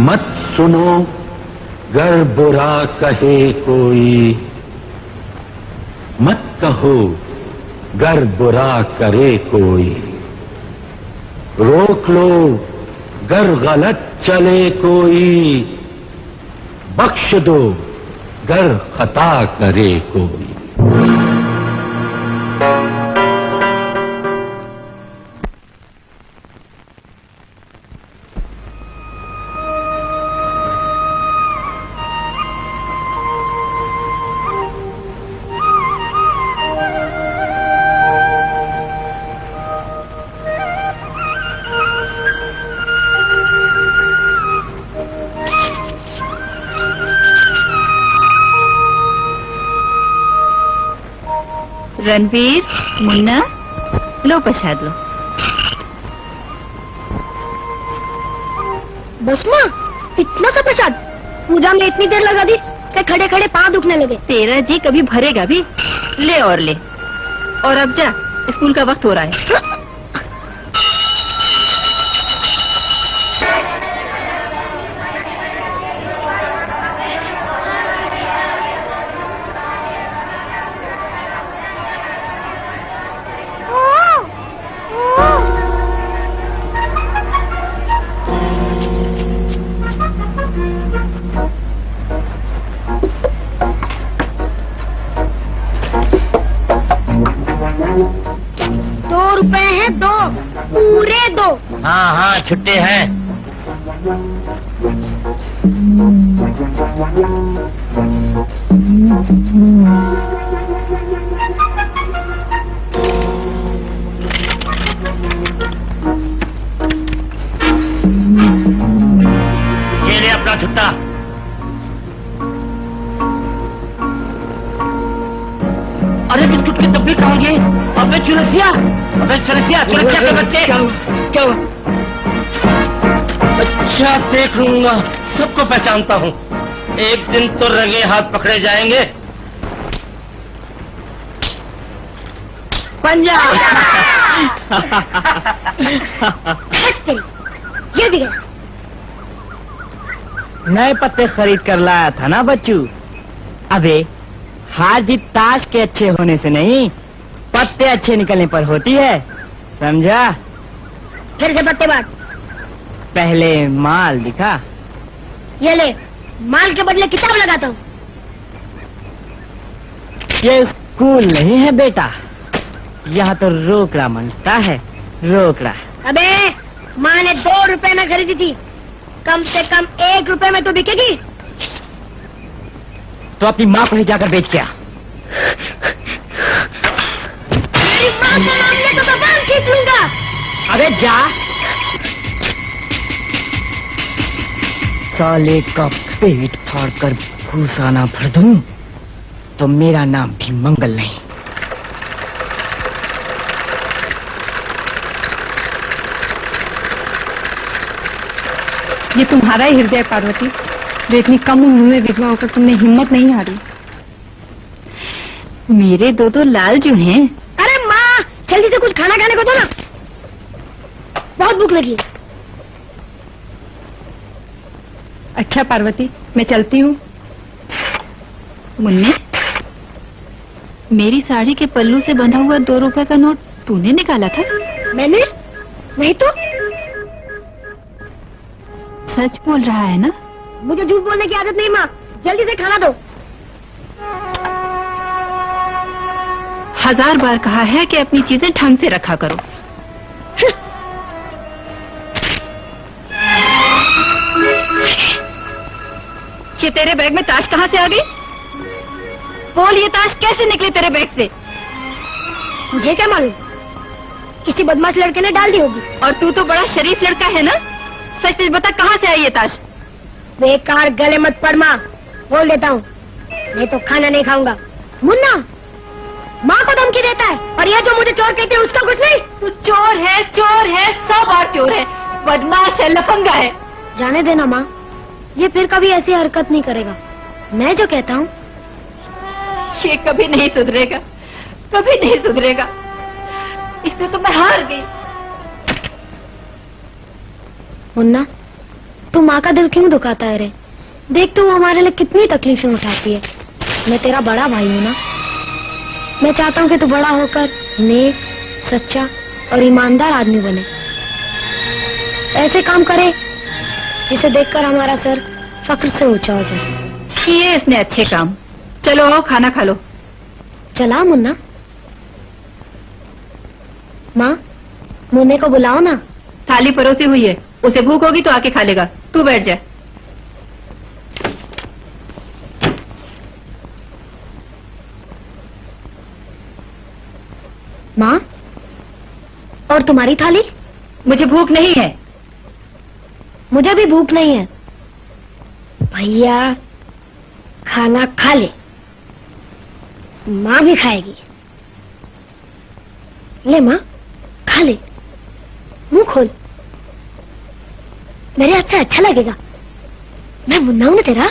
मत सुनो गर बुरा कहे कोई, मत कहो गर बुरा करे कोई, रोक लो गर गलत चले कोई, बख्श दो गर खता करे कोई। रणवीर, मुन्ना, लो प्रसाद लो। बस माँ, इतना सा प्रसाद पूजा में इतनी देर लगा दी कि खड़े खड़े पाँव दुखने लगे। तेरा जी कभी भरेगा भी? ले और ले, और अब जा, स्कूल का वक्त हो रहा है। हाँ हाँ छुट्टे हैं। ये ले अपना छुट्टा। अरे बिस्कुट की डब्बी कहाँ गई? अबे चुरसिया, चुरसिया के बच्चे। क्या हुआ? अच्छा देख लूंगा, सबको पहचानता हूँ। एक दिन तो रंगे हाथ पकड़े जाएंगे। पंजा। ये भी गया। नए पत्ते खरीद कर लाया था ना बच्चू। अबे हार जीत ताश के अच्छे होने से नहीं, पत्ते अच्छे निकलने पर होती है, समझा? फिर से पत्ते बांट। पहले माल दिखा। ये ले, माल के बदले किताब लगाता हूँ। ये स्कूल नहीं है बेटा, यहाँ तो रोकड़ा मनता है, रोकड़ा। अबे माँ ने 2 रुपए में खरीदी थी, कम से कम 1 रुपए में तो बिकेगी। तो अपनी माँ को ही जाकर बेच के आ। मेरी माँ को मांगे तो जबान खींच लूंगा। अबे जा। साले का पेट फाड़ कर भूसा ना भर दूं तो मेरा नाम भी मंगल नहीं। ये तुम्हारा ही हृदय पार्वती, जो इतनी कम उम्र में विधवा होकर तुमने हिम्मत नहीं हारी। मेरे दो लाल जो हैं। अरे माँ, जल्दी से कुछ खाना खाने को दो ना, बहुत भूख लगी है। अच्छा पार्वती, मैं चलती हूँ। मुन्ने, मेरी साड़ी के पल्लू से बंधा हुआ 2 रुपए का नोट तूने निकाला था? मैंने नहीं तो। सच बोल रहा है ना? मुझे झूठ बोलने की आदत नहीं माँ, जल्दी से खाना दो। 1000 बार कहा है कि अपनी चीजें ढंग से रखा करो। ये तेरे बैग में ताश कहाँ से आ गई? बोल, ये ताश कैसे निकली तेरे बैग से? मुझे क्या मालूम, किसी बदमाश लड़के ने डाल दी होगी। और तू तो बड़ा शरीफ लड़का है ना, सच सच बता कहाँ से आई ये ताश? बेकार गले मत पड़ माँ, बोल देता हूँ, नहीं तो खाना नहीं खाऊंगा। मुन्ना माँ को धमकी देता है, और यह जो मुझे चोर कहते हैं उसका कुछ नहीं। तू चोर है, 100 बार चोर है, बदमाश है, लफंगा है। जाने देना माँ, ये फिर कभी ऐसी हरकत नहीं करेगा। मैं जो कहता हूँ ये कभी नहीं सुधरेगा, कभी नहीं सुधरेगा। इससे तो मैं हार गई। मुन्ना, तू माँ का दिल क्यों दुखाता है रे? देख तू हमारे लिए कितनी तकलीफें उठाती है। मैं तेरा बड़ा भाई हूँ ना। मैं चाहता हूँ कि तू बड़ा होकर नेक, सच्चा और ईमानदार आदमी बने। ऐसे काम करे जिसे देखकर हमारा सर फक्र से ऊंचा हो जाए। किए इसने अच्छे काम। चलो आओ खाना खा लो। चला मुन्ना? माँ, मुन्ने को बुलाओ ना। थाली परोसी हुई है, उसे भूख होगी तो आके खा लेगा। तू बैठ जा। माँ, और तुम्हारी थाली? मुझे भूख नहीं है। मुझे भी भूख नहीं है। भैया खाना खा ले, माँ भी खाएगी। ले माँ, खा ले, मुंह खोल। मेरे हाथ से अच्छा लगेगा। मैं मुन्ना हूं ना तेरा।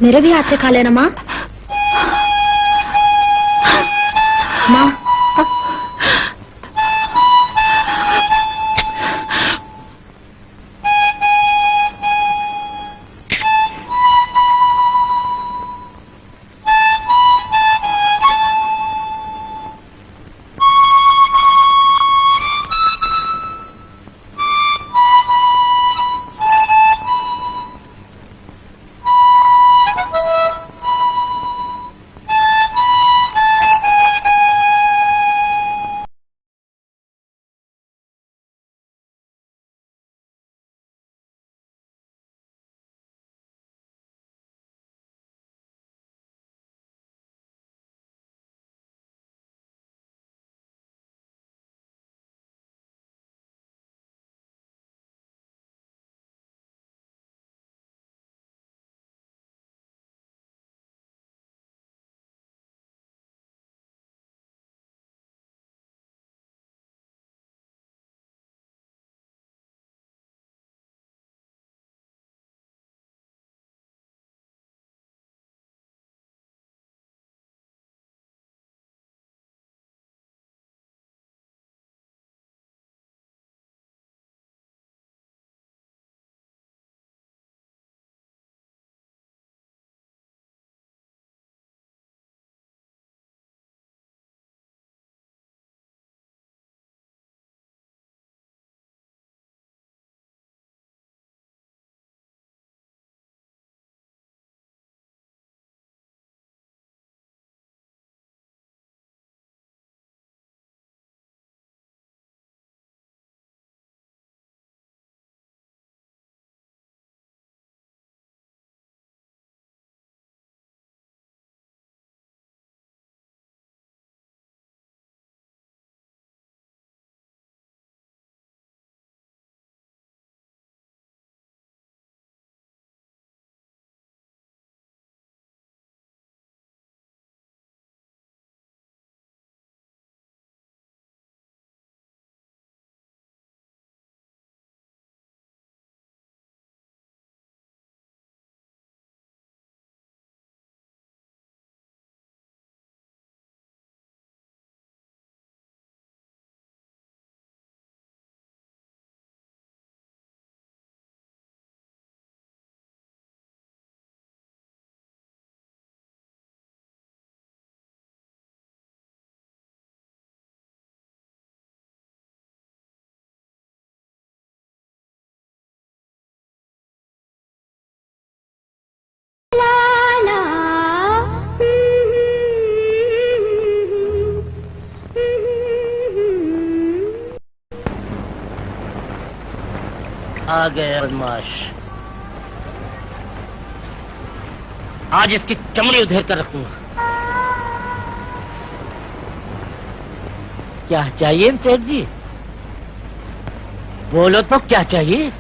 मेरे भी हाथ से खा लेना माँ। माँ, आ गए बदमाश। आज इसकी चमड़ी उधेर कर रखूंगा। क्या चाहिए सेठ जी? बोलो तो क्या चाहिए?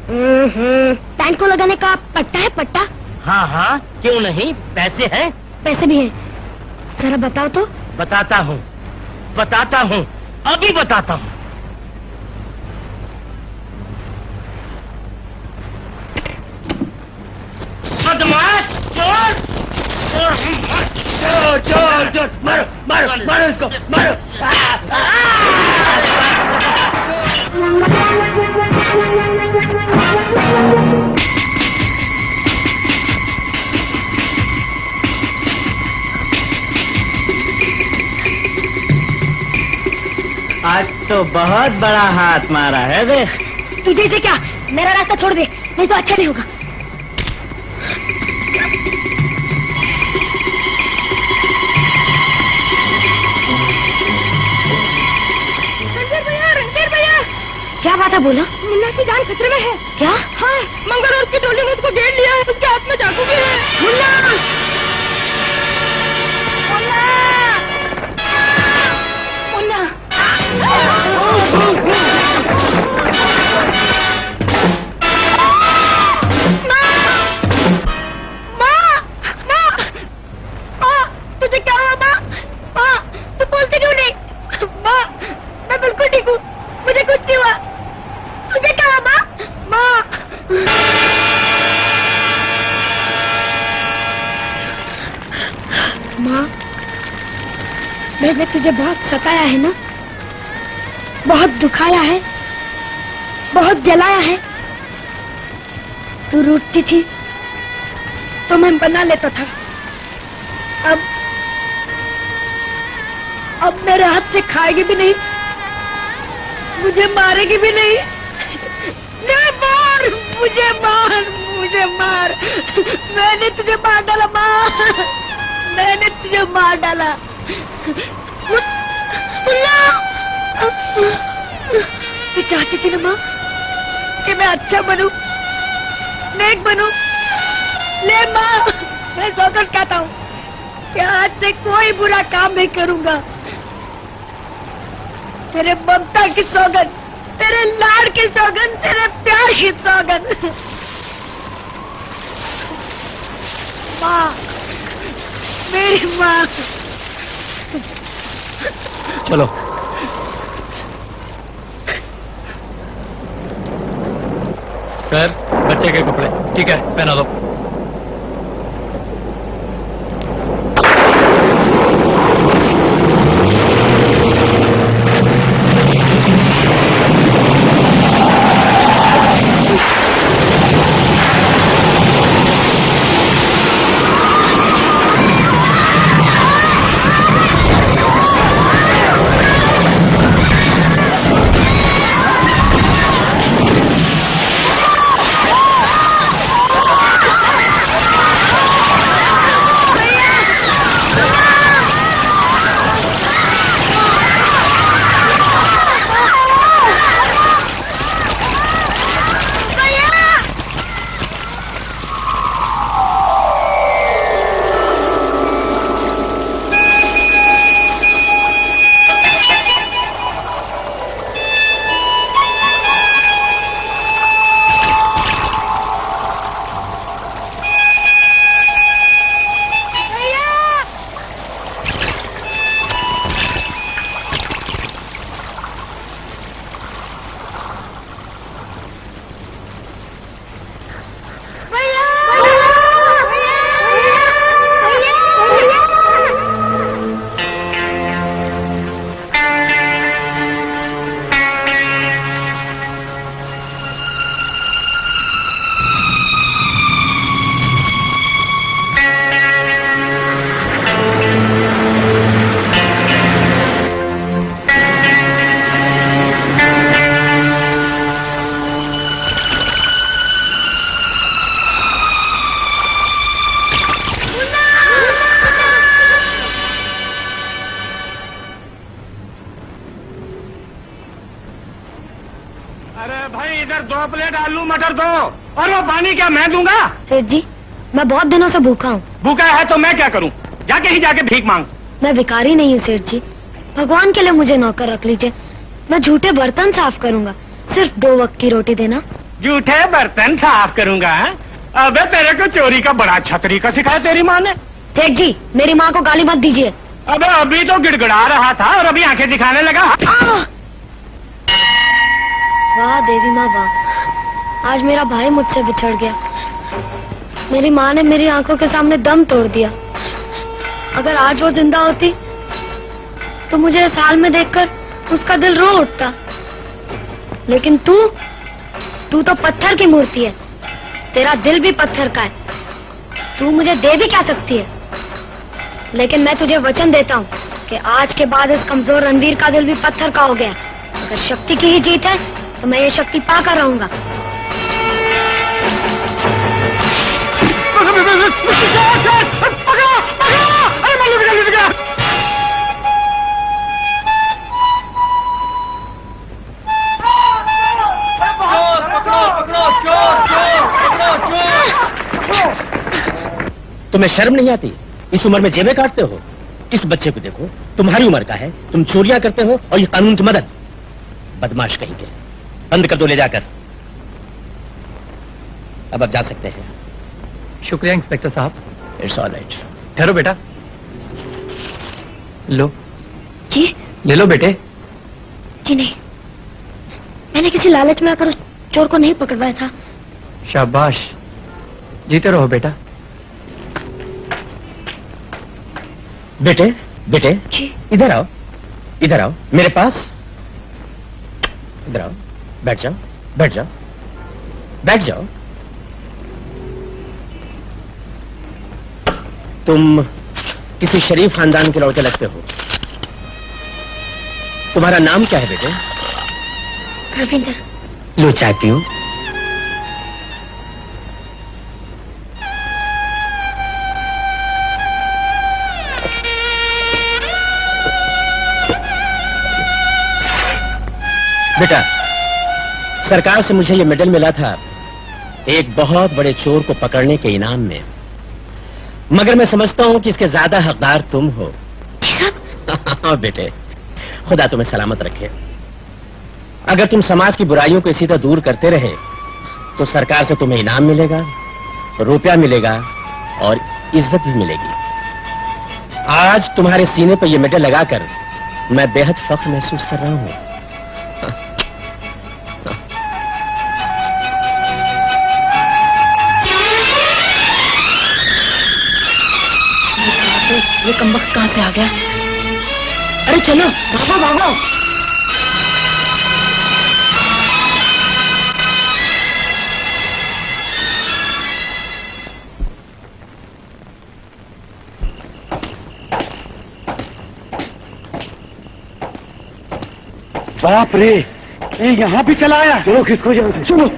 पैंट को लगाने का पट्टा है, पट्टा? हाँ हाँ, क्यों नहीं, पैसे हैं। पैसे भी हैं। जरा बताओ तो। बताता हूँ, बताता हूँ, अभी बताता हूँ। बदमाश, चोर, चोर, चोर, चोर, मारो, मारो, मारो इसको, मारो। आ, आ, आ, आज तो बहुत बड़ा हाथ मारा है देख। तुझे से क्या, मेरा रास्ता छोड़ दे, नहीं तो अच्छा नहीं होगा। रणबीर भैया, क्या बात है, बोलो। मुन्ना की जान खतरे में है। क्या? हाँ, मंगल और उसकी टोली ने उसको घेर लिया है, उसके हाथ में चाकू भी है। मुन्ना! मुन्ना! तुझे क्या हुआ माँ? माँ, तू बोलती क्यों नहीं? माँ, मैं बिल्कुल ठीक हूँ, मुझे कुछ नहीं हुआ। तुझे क्या हुआ माँ? माँ! माँ, मैंने तुझे बहुत सताया है ना, बहुत दुखाया है, बहुत जलाया है। तू रूठती थी तो मैं बना लेता था। अब मेरे हाथ से खाएगी भी नहीं, मुझे मारेगी भी नहीं। नहीं, मार मुझे, मार मुझे, मार। मैंने तुझे मार डाला माँ, मैंने तुझे मार डाला। तू चाहती थी ना माँ कि मैं अच्छा बनूं, नेक बनूं। ले माँ, मैं सौगंध खाता हूँ कि आज से कोई बुरा काम नहीं करूंगा। तेरे ममता की सौगंध, तेरे लाड़ की सौगंध, तेरे प्यार की सौगंध। माँ, मेरी माँ। चलो। सर, बच्चे के कपड़े ठीक है, पहना दो। भाई इधर 2 प्लेट आलू मटर दो, और वो पानी क्या मैं दूंगा? सेठ जी, मैं बहुत दिनों से भूखा हूँ। भूखा है तो मैं क्या करूं? जाके भीख मांग। मैं भिखारी नहीं हूँ सेठ जी, भगवान के लिए मुझे नौकर रख लीजिए। मैं झूठे बर्तन साफ करूंगा, सिर्फ 2 वक्त की रोटी देना। झूठे बर्तन साफ करूंगा? अबे तेरे को चोरी का बड़ा अच्छा तरीका सिखाया तेरी माँ ने। सेठ जी, मेरी माँ को गाली मत दीजिए। अबे अभी तो गिड़गिड़ा रहा था और अभी आंखें दिखाने लगा। वाह देवी माँ वाह, आज मेरा भाई मुझसे बिछड़ गया। मेरी माँ ने मेरी आंखों के सामने दम तोड़ दिया। अगर आज वो जिंदा होती तो मुझे इस हाल में देखकर उसका दिल रो उठता। लेकिन तू तो पत्थर की मूर्ति है, तेरा दिल भी पत्थर का है। तू मुझे दे भी क्या सकती है, लेकिन मैं तुझे वचन देता हूँ कि आज के बाद इस कमजोर रणवीर का दिल भी पत्थर का हो गया। अगर शक्ति की ही जीत है तो मैं ये शक्ति पाकर रहूंगा। तुम्हें शर्म नहीं आती? इस उम्र में जेबें काटते हो? इस बच्चे को देखो, तुम्हारी उम्र का है, तुम चोरियां करते हो और ये कानून की मदद। बदमाश कहीं के, बंद कर दो ले जाकर। अब आप जा सकते हैं। शुक्रिया इंस्पेक्टर साहब। It's all right. ठहरो बेटा, लो जी? ले लो बेटे। जी नहीं, मैंने किसी लालच में आकर उस चोर को नहीं पकड़वाया था। शाबाश, जीते रहो बेटा। बेटे, बेटे जी? इधर आओ, इधर आओ मेरे पास। इधर आओ, बैठ जाओ, बैठ जाओ, बैठ जाओ। तुम किसी शरीफ खानदान के लड़के लगते हो। तुम्हारा नाम क्या है बेटे? रविंद्र। लो चाय पियो। बेटा, सरकार से मुझे ये मेडल मिला था एक बहुत बड़े चोर को पकड़ने के इनाम में, मगर मैं समझता हूं कि इसके ज्यादा हकदार तुम हो। बेटे, खुदा तुम्हें सलामत रखे। अगर तुम समाज की बुराइयों को इसी तरह दूर करते रहे तो सरकार से तुम्हें इनाम मिलेगा, रुपया मिलेगा और इज्जत भी मिलेगी। आज तुम्हारे सीने पर यह मेडल लगाकर मैं बेहद फख्र महसूस कर रहा हूं। ये कमबख्त कहां से आ गया? अरे चलो भागो भागो। बाप रे, ये यहाँ भी चला आया। चलो किसको जाओ, सुनो।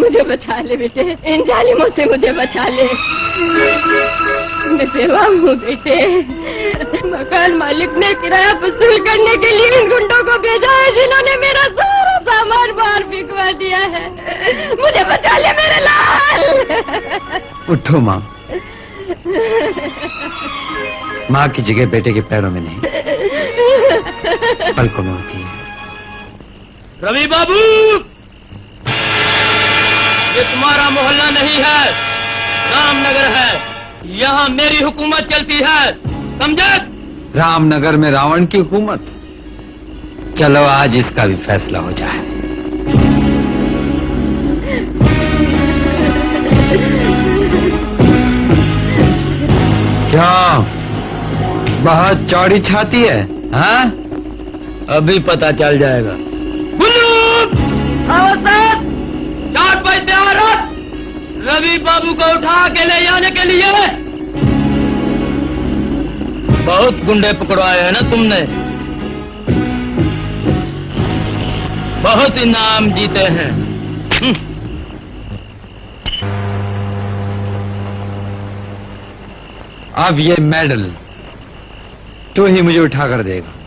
मुझे बचा ले बेटे, इन जालिमों से मुझे बचा ले। मैं बेवा हूँ बेटे। मकान मालिक ने किराया वसूल करने के लिए इन गुंडों को भेजा है जिन्होंने मेरा सारा सामान बाहर बिकवा दिया है। मुझे बचा ले मेरे लाल। उठो माँ। माँ की जगह बेटे के पैरों में नहीं, पलकों में होती है। रवि बाबू, ये तुम्हारा मोहल्ला नहीं है, रामनगर है। यहाँ मेरी हुकूमत चलती है, समझे? रामनगर में रावण की हुकूमत। चलो आज इसका भी फैसला हो जाए। क्या बहुत चौड़ी छाती है? हाँ, अभी पता चल जाएगा। चार पैसे औरत रवि बाबू को उठा के ले जाने के लिए। बहुत गुंडे पकड़वाए हैं ना तुमने, बहुत इनाम जीते हैं। अब ये मेडल तो ही मुझे उठा कर देगा।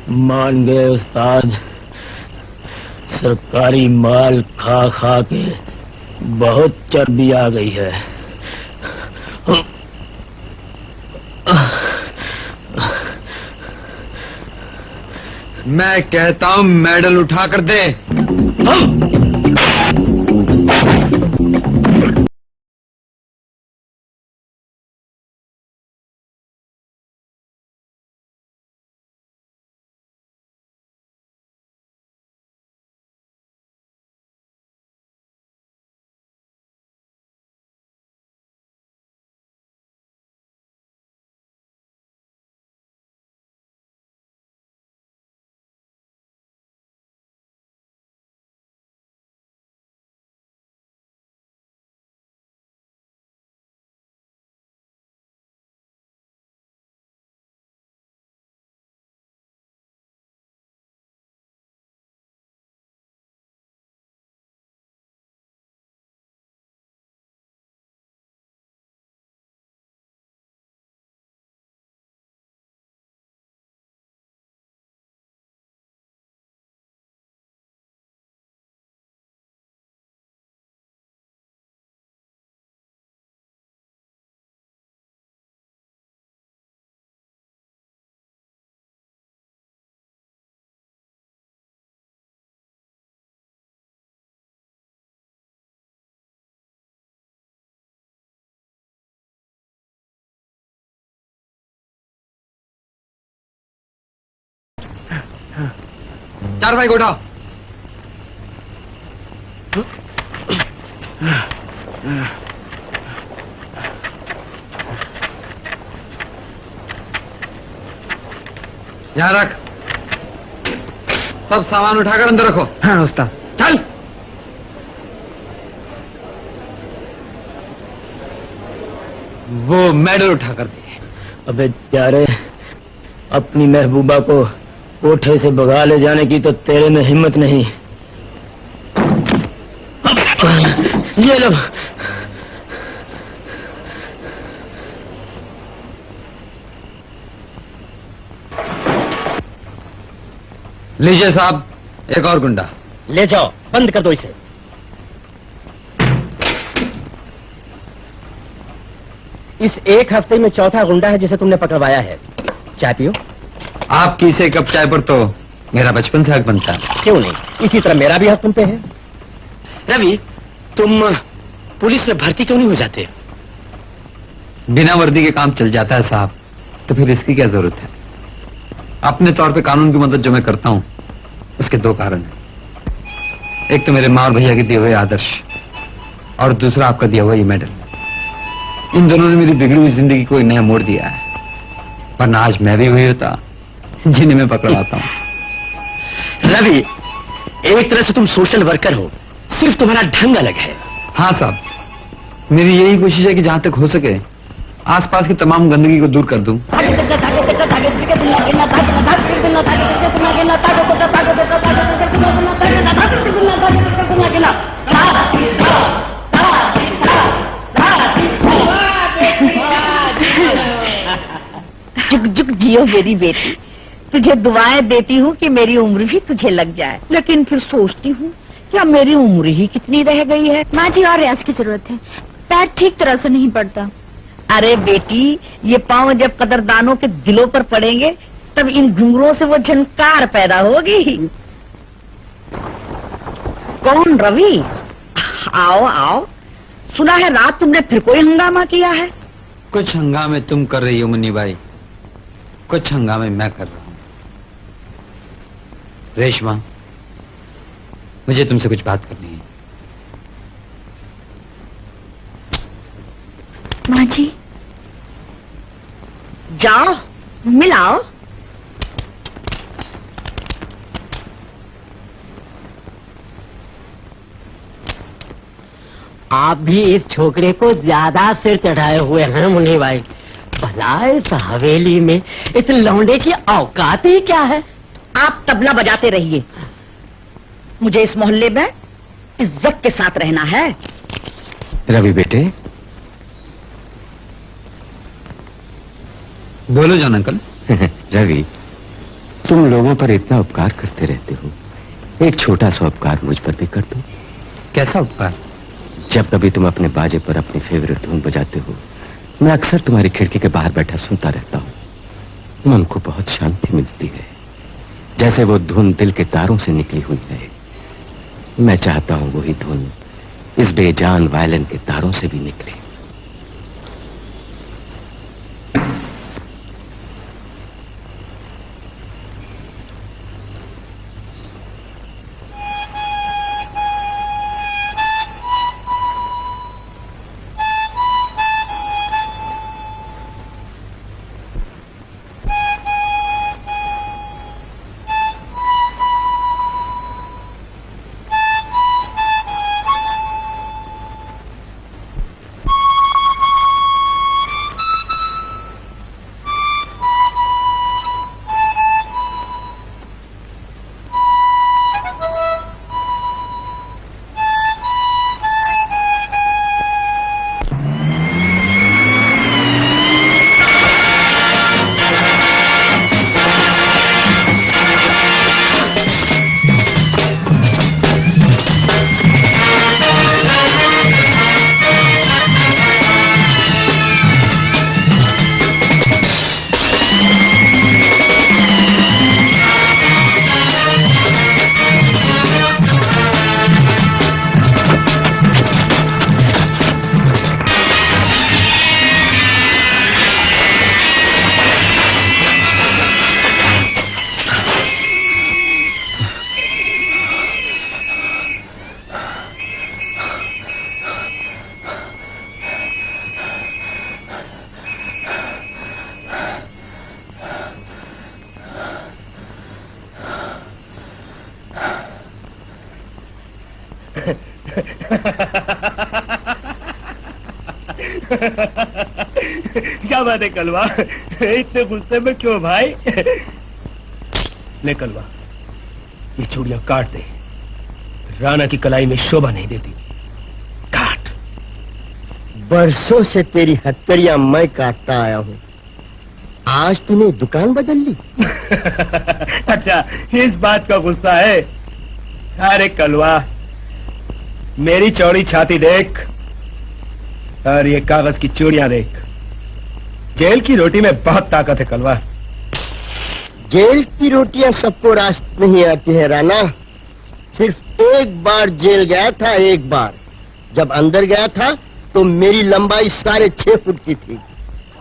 मान गए उस्ताद, सरकारी माल खा खा के बहुत चर्बी आ गई है। मैं कहता हूं मेडल उठा कर दे। चार भाई को उठाओ। यहाँ रख। सब सामान उठाकर अंदर रखो। हाँ उस्ताद। चल। वो मेडल उठाकर दे। अबे यारे, अपनी महबूबा को कोठे से भगा ले जाने की तो तेरे में हिम्मत नहीं। ये लो। लीजिए साहब, एक और गुंडा। ले जाओ, बंद कर दो इसे। इस एक हफ्ते में चौथा गुंडा है जिसे तुमने पकड़वाया है। चाय पियो। आपकी इसे कप चाय पर तो मेरा बचपन से हक बनता है। क्यों नहीं, इसी तरह मेरा भी हक तुम पे है। रवि, तुम पुलिस में भर्ती क्यों नहीं हो जाते? बिना वर्दी के काम चल जाता है साहब, तो फिर इसकी क्या जरूरत है? अपने तौर पे कानून की मदद जो मैं करता हूं, उसके दो कारण हैं। एक तो मेरे माँ और भैया के दिए हुए आदर्श, और दूसरा आपका दिया हुआ ये मेडल। इन दोनों ने मेरी बिगड़ी हुई जिंदगी को एक नया मोड़ दिया है, वरना आज मैं भी वही होता जिन्हें मैं पकड़वाता हूं। रवि, एक तरह से तुम सोशल वर्कर हो, सिर्फ तुम्हारा ढंग अलग है। हाँ साहब, मेरी यही कोशिश है कि जहां तक हो सके आसपास की तमाम गंदगी को दूर कर दूं। जुग जुग जियो मेरी बेटी। तुझे दुआएं देती हूँ कि मेरी उम्र भी तुझे लग जाए, लेकिन फिर सोचती हूँ क्या मेरी उम्र ही कितनी रह गई है। माँ जी, और रियाज की जरूरत है। पैर ठीक तरह से नहीं पड़ता। अरे बेटी, ये पाँव जब कदरदानों के दिलों पर पड़ेंगे तब इन घुंघरों से वो झनकार पैदा होगी। कौन? रवि? आओ आओ। सुना है रात तुमने फिर कोई हंगामा किया है। कुछ हंगामे तुम कर रही हो मुन्नी भाई, कुछ हंगामे मैं कर रहा हूं। रेशमा, मुझे तुमसे कुछ बात करनी है। माँ जी, जाओ मिलाओ। आप भी इस छोकरे को ज्यादा सिर चढ़ाए हुए हैं मुन्नी भाई। भला इस हवेली में इस लौंडे की औकात ही क्या है? आप तबला बजाते रहिए, मुझे इस मोहल्ले में इज्जत के साथ रहना है। रवि बेटे, बोलो जान अंकल। रवि, तुम लोगों पर इतना उपकार करते रहते हो, एक छोटा सा उपकार मुझ पर भी कर दो। कैसा उपकार? जब कभी तुम अपने बाजे पर अपनी फेवरेट धुन बजाते हो मैं अक्सर तुम्हारी खिड़की के बाहर बैठा सुनता रहता हूं। मन को बहुत शांति मिलती है, जैसे वो धुन दिल के तारों से निकली हुई है। मैं चाहता हूं वही धुन इस बेजान वायलिन के तारों से भी निकले। क्या बात है कलवा, इतने गुस्से में क्यों भाई? ले कलवा, ये चूड़ियां काट दे, राणा की कलाई में शोभा नहीं देती। काट। बरसों से तेरी हथकड़ियां मैं काटता आया हूँ, आज तूने दुकान बदल ली? अच्छा, इस बात का गुस्सा है? अरे कलवा, मेरी चौड़ी छाती देख और ये कागज की चूड़ियां देख। जेल की रोटी में बहुत ताकत है कलवा। जेल की रोटियां सबको रास्त नहीं आती है राणा। सिर्फ एक बार जेल गया था, एक बार। जब अंदर गया था तो मेरी लंबाई 6.5 फुट की थी,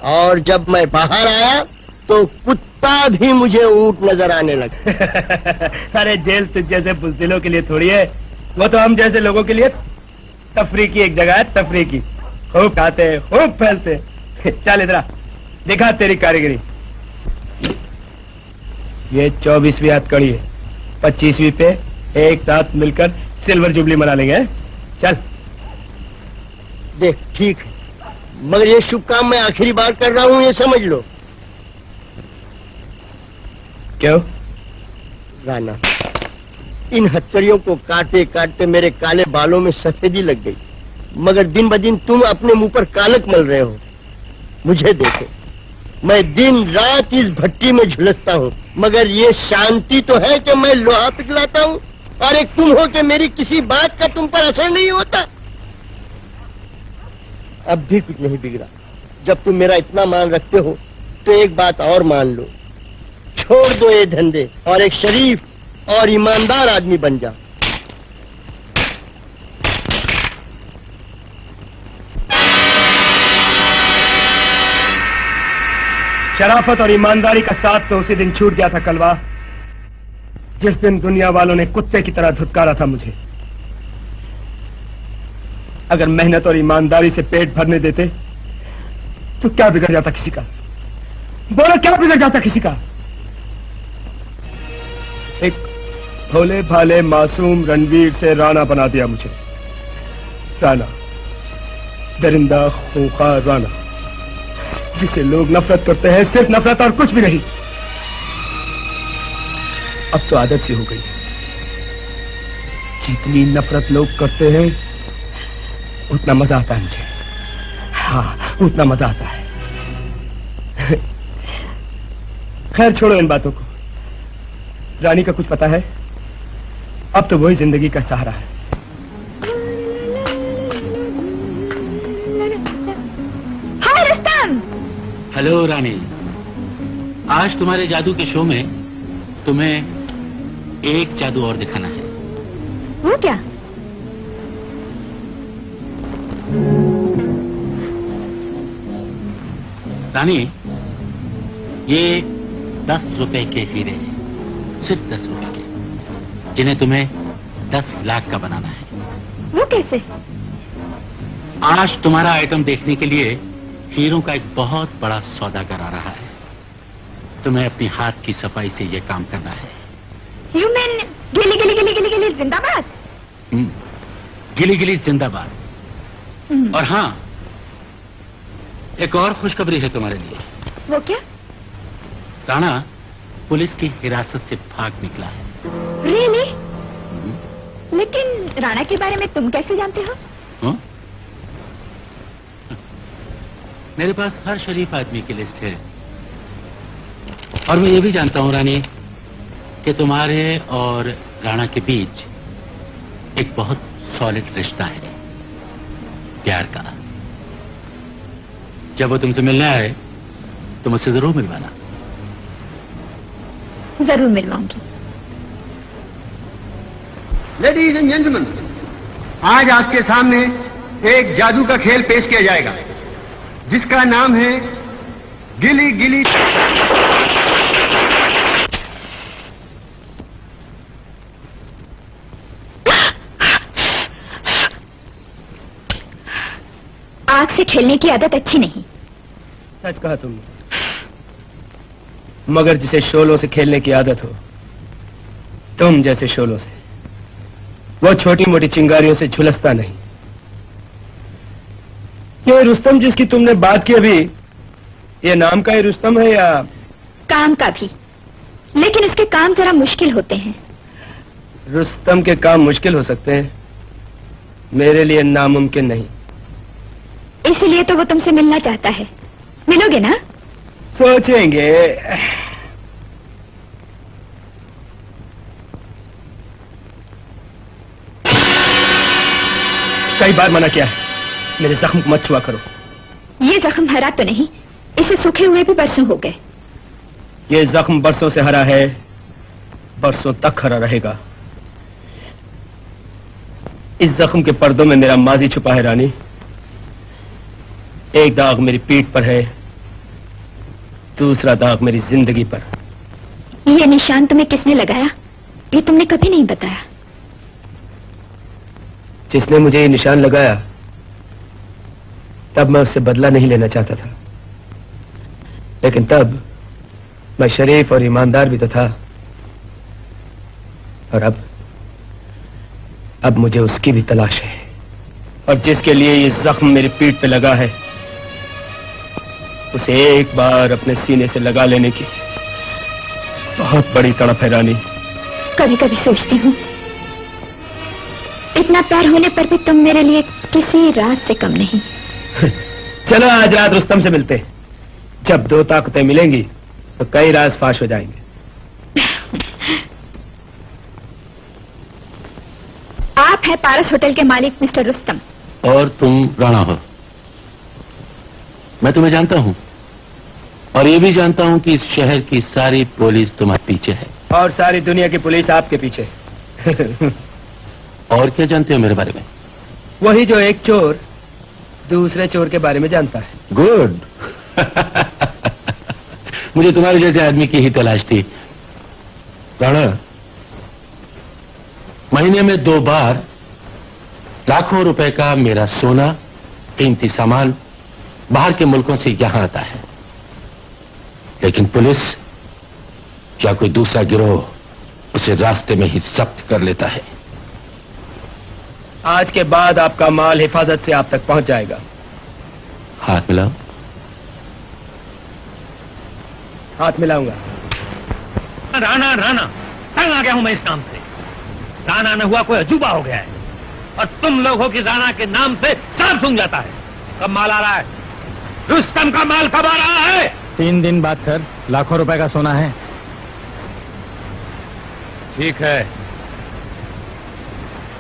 और जब मैं बाहर आया तो कुत्ता भी मुझे ऊंट नजर आने लगा। अरे जेल तुझ जैसे बुज़दिलों के लिए थोड़ी है, वो तो हम जैसे लोगों के लिए तफरी की एक जगह है, तफरी की। खूब खाते, खूब फैलते। चल इधर आ, दिखा तेरी कारीगरी। ये 24वीं हथकड़ी है, 25वीं पे एक साथ मिलकर सिल्वर जुबली मना लेंगे। चल देख, ठीक है, मगर ये शुभ काम मैं आखिरी बार कर रहा हूँ, ये समझ लो। क्यों? राणा, इन हथकड़ियों को काटते काटते मेरे काले बालों में सफेदी लग गई, मगर दिन ब दिन तुम अपने मुंह पर कालक मल रहे हो। मुझे देखो, मैं दिन रात इस भट्टी में झुलसता हूँ, मगर ये शांति तो है कि मैं लोहा पिघलाता हूँ, और एक तुम हो कि मेरी किसी बात का तुम पर असर नहीं होता। अब भी कुछ नहीं बिगड़ा। जब तुम मेरा इतना मान रखते हो तो एक बात और मान लो, छोड़ दो ये धंधे और एक शरीफ और ईमानदार आदमी बन जा। शराफत और ईमानदारी का साथ तो उसी दिन छूट गया था कलवा, जिस दिन दुनिया वालों ने कुत्ते की तरह धुतकारा था मुझे। अगर मेहनत और ईमानदारी से पेट भरने देते तो क्या बिगड़ जाता किसी का? बोलो, क्या बिगड़ जाता किसी का? एक भोले भाले मासूम रणवीर से राणा बना दिया मुझे। राणा, दरिंदा खूंखार राणा, जिसे लोग नफरत करते हैं, सिर्फ नफरत और कुछ भी नहीं। अब तो आदत सी हो गई। जितनी नफरत लोग करते हैं उतना मजा आता है मुझे। हाँ, उतना मजा आता है। खैर छोड़ो इन बातों को। रानी का कुछ पता है? अब तो वही जिंदगी का सहारा है। हाय रिश्ता हेलो रानी, आज तुम्हारे जादू के शो में तुम्हें एक जादू और दिखाना है। वो क्या? रानी, ये 10 रुपए के हीरे हैं, सिर्फ 10 रुपए के, जिन्हें तुम्हें 10 लाख का बनाना है। वो कैसे? आज तुम्हारा आइटम देखने के लिए हीरों का एक बहुत बड़ा सौदागर आ रहा है। तुम्हें अपनी हाथ की सफाई से यह काम करना है। यू मीन गिली गिली गिली गिली गिली जिंदाबाद? गिली गिली जिंदाबाद। और हाँ, एक और खुशखबरी है तुम्हारे लिए। वो क्या? राणा पुलिस की हिरासत से भाग निकला है। रियली? लेकिन राणा के बारे में तुम कैसे जानते हो? हाँ? मेरे पास हर शरीफ आदमी की लिस्ट है, और मैं ये भी जानता हूं रानी कि तुम्हारे और राणा के बीच एक बहुत सॉलिड रिश्ता है, प्यार का। जब वो तुमसे मिलने आए तो मुझसे जरूर मिलवाना। जरूर मिलवाऊंगी। लेडीज एंड जेंटलमैन, आज आपके सामने एक जादू का खेल पेश किया जाएगा, जिसका नाम है गिली गिली। आग से खेलने की आदत अच्छी नहीं। सच कहा तुमने, मगर जिसे शोलों से खेलने की आदत हो, तुम जैसे शोलों से, वो छोटी मोटी चिंगारियों से झुलसता नहीं। ये रुस्तम जिसकी तुमने बात की अभी, ये नाम का ही रुस्तम है या काम का भी? लेकिन उसके काम जरा मुश्किल होते हैं। रुस्तम के काम मुश्किल हो सकते हैं, मेरे लिए नामुमकिन नहीं। इसीलिए तो वो तुमसे मिलना चाहता है। मिलोगे ना? सोचेंगे। कई बार मना किया है, मेरे जख्म को मत छुआ करो। ये जख्म हरा तो नहीं, इसे सूखे हुए भी बरसों हो गए। ये जख्म बरसों से हरा है, बरसों तक हरा रहेगा। इस जख्म के पर्दों में मेरा माजी छुपा है रानी। एक दाग मेरी पीठ पर है, दूसरा दाग मेरी जिंदगी पर। ये निशान तुम्हें किसने लगाया, ये तुमने कभी नहीं बताया। जिसने मुझे ये निशान लगाया, तब मैं उससे बदला नहीं लेना चाहता था, लेकिन तब मैं शरीफ और ईमानदार भी तो था। और अब मुझे उसकी भी तलाश है। और जिसके लिए ये जख्म मेरी पीठ पे लगा है, उसे एक बार अपने सीने से लगा लेने की बहुत बड़ी तड़प है रानी। कभी कभी सोचती हूँ, इतना प्यार होने पर भी तुम मेरे लिए किसी रात से कम नहीं। चलो आज रात रुस्तम से मिलते। जब दो ताकतें मिलेंगी तो कई राज फाश हो जाएंगे। आप हैं पारस होटल के मालिक मिस्टर रुस्तम। और तुम राणा हो। मैं तुम्हें जानता हूं, और ये भी जानता हूं कि इस शहर की सारी पुलिस तुम्हारे पीछे है। और सारी दुनिया की पुलिस आपके पीछे। और क्या जानते हो मेरे बारे में? वही जो एक चोर दूसरे चोर के बारे में जानता है। गुड। मुझे तुम्हारे जैसे आदमी की ही तलाश थी। राणा, महीने में 2 बार लाखों रुपए का मेरा सोना, कीमती सामान बाहर के मुल्कों से यहां आता है, लेकिन पुलिस या कोई दूसरा गिरोह उसे रास्ते में ही जब्त कर लेता है। आज के बाद आपका माल हिफाजत से आप तक पहुंच जाएगा। हाथ मिलाओ। हाथ मिलाऊंगा। राणा राणा तंग आ गया हूं मैं इस नाम से। राणा न हुआ कोई अजूबा हो गया है, और तुम लोगों की राणा के नाम से सांप सूंघ जाता है। कब माल आ रहा है? रुस्तम का माल कब आ रहा है? 3 दिन बाद सर, लाखों रुपए का सोना है। ठीक है,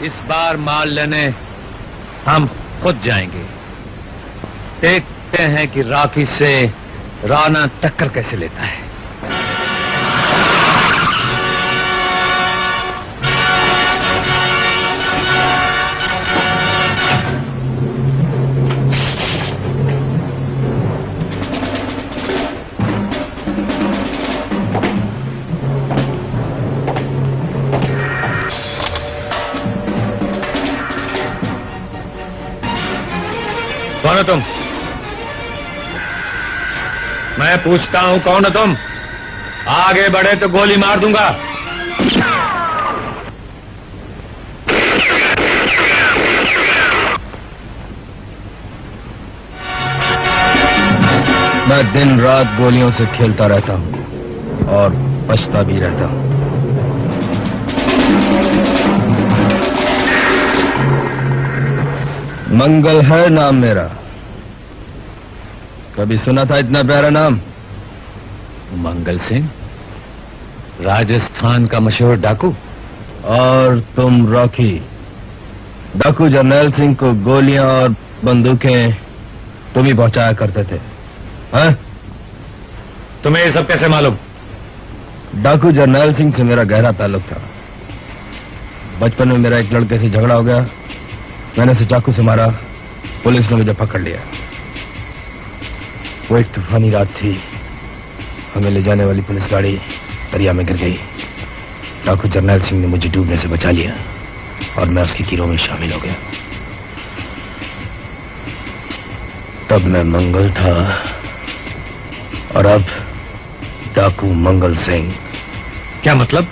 इस बार माल लेने हम खुद जाएंगे। देखते हैं कि राखी से राणा टक्कर कैसे लेता है। कौन हो तुम? मैं पूछता हूं कौन हो तुम? आगे बढ़े तो गोली मार दूंगा। मैं दिन रात गोलियों से खेलता रहता हूं और बचता भी रहता हूं। मंगल है नाम मेरा। कभी सुना था इतना प्यारा नाम? मंगल सिंह, राजस्थान का मशहूर डाकू। और तुम रॉकी, डाकू जर्नैल सिंह को गोलियां और बंदूकें तुम ही पहुंचाया करते थे, हैं? तुम्हें ये सब कैसे मालूम? डाकू जर्नैल सिंह से मेरा गहरा ताल्लुक था। बचपन में मेरा एक लड़के से झगड़ा हो गया, मैंने उसे चाकू से मारा, पुलिस ने मुझे पकड़ लिया। वो एक तूफानी रात थी, हमें ले जाने वाली पुलिस गाड़ी दरिया में गिर गई। डाकू जर्नैल सिंह ने मुझे डूबने से बचा लिया और मैं उसकी गिरोह में शामिल हो गया। तब मैं मंगल था और अब डाकू मंगल सिंह। क्या मतलब?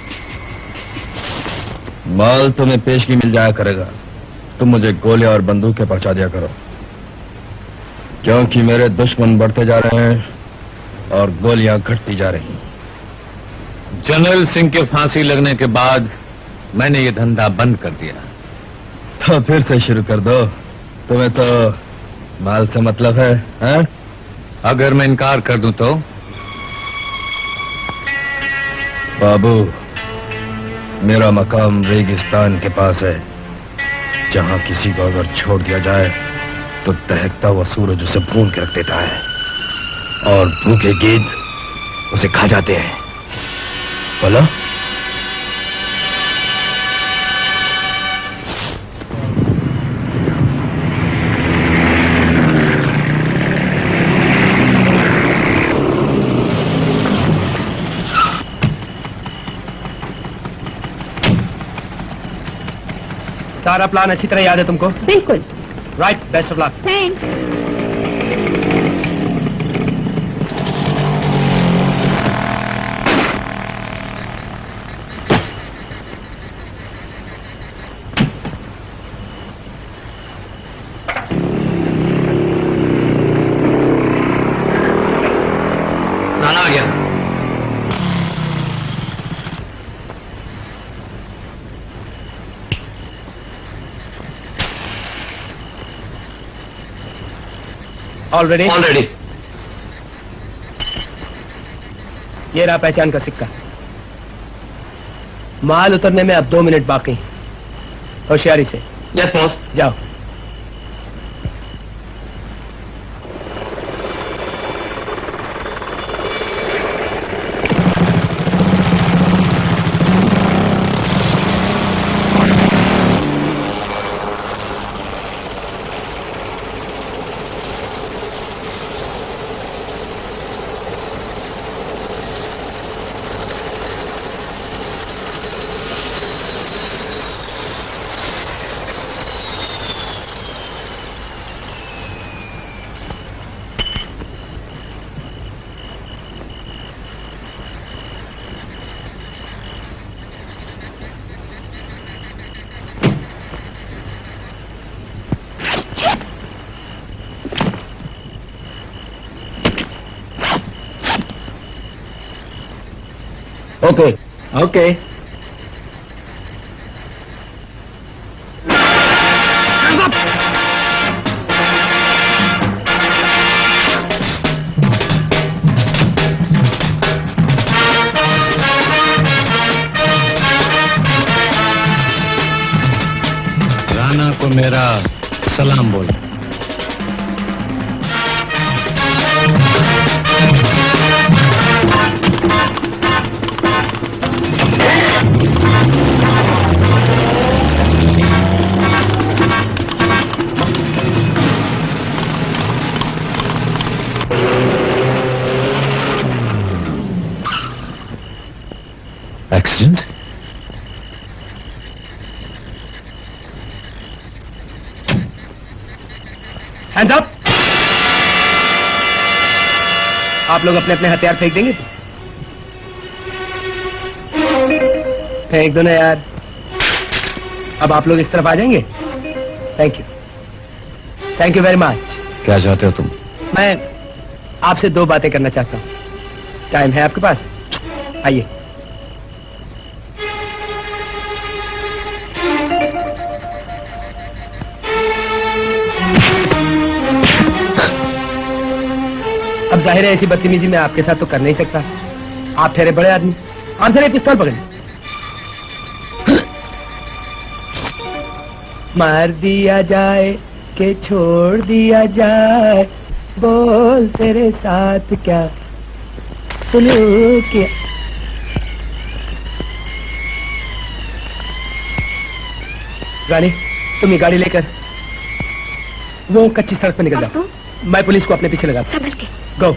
माल तुम्हें पेशगी मिल जाया करेगा, तुम मुझे गोलियां और बंदूकें पहुंचा दिया करो, क्योंकि मेरे दुश्मन बढ़ते जा रहे हैं और गोलियां घटती जा रही। जनरल सिंह के फांसी लगने के बाद मैंने ये धंधा बंद कर दिया। तो फिर से शुरू कर दो, तुम्हें तो माल से मतलब है, हैं? अगर मैं इनकार कर दूं तो? बाबू, मेरा मकाम रेगिस्तान के पास है, जहां किसी को अगर छोड़ दिया जाए तो दहकता हुआ सूरज उसे भून के रख देता है और भूखे गीद उसे खा जाते हैं। बोलो? सारा प्लान अच्छी तरह याद है तुमको? बिल्कुल। Right, best of luck. Thanks. Rana आ गया। Already already. ये रहा पहचान का सिक्का। माल उतरने में अब 2 मिनट बाकी। होशियारी से। Yes boss. जाओ। Okay okay. राणा को मेरा सलाम बोल। एक्सीडेंट? Hands up. आप लोग अपने अपने हथियार फेंक देंगे? फेंक दो ना यार। अब आप लोग इस तरफ आ जाएंगे? Thank you very much. क्या चाहते हो तुम? मैं आपसे दो बातें करना चाहता हूँ। टाइम है आपके पास? आइए। अब जाहिर है ऐसी बदतमीजी मैं आपके साथ तो कर नहीं सकता। आप ठहरे बड़े आदमी, आप जरा पिस्तौल पकड़ें। मार दिया जाए कि छोड़ दिया जाए, बोल तेरे साथ क्या सलूक किया। रानी, तुम ये गाड़ी लेकर वो कच्ची सड़क पर निकल जाओ। मैं पुलिस को अपने पीछे लगा। संभल के। गो।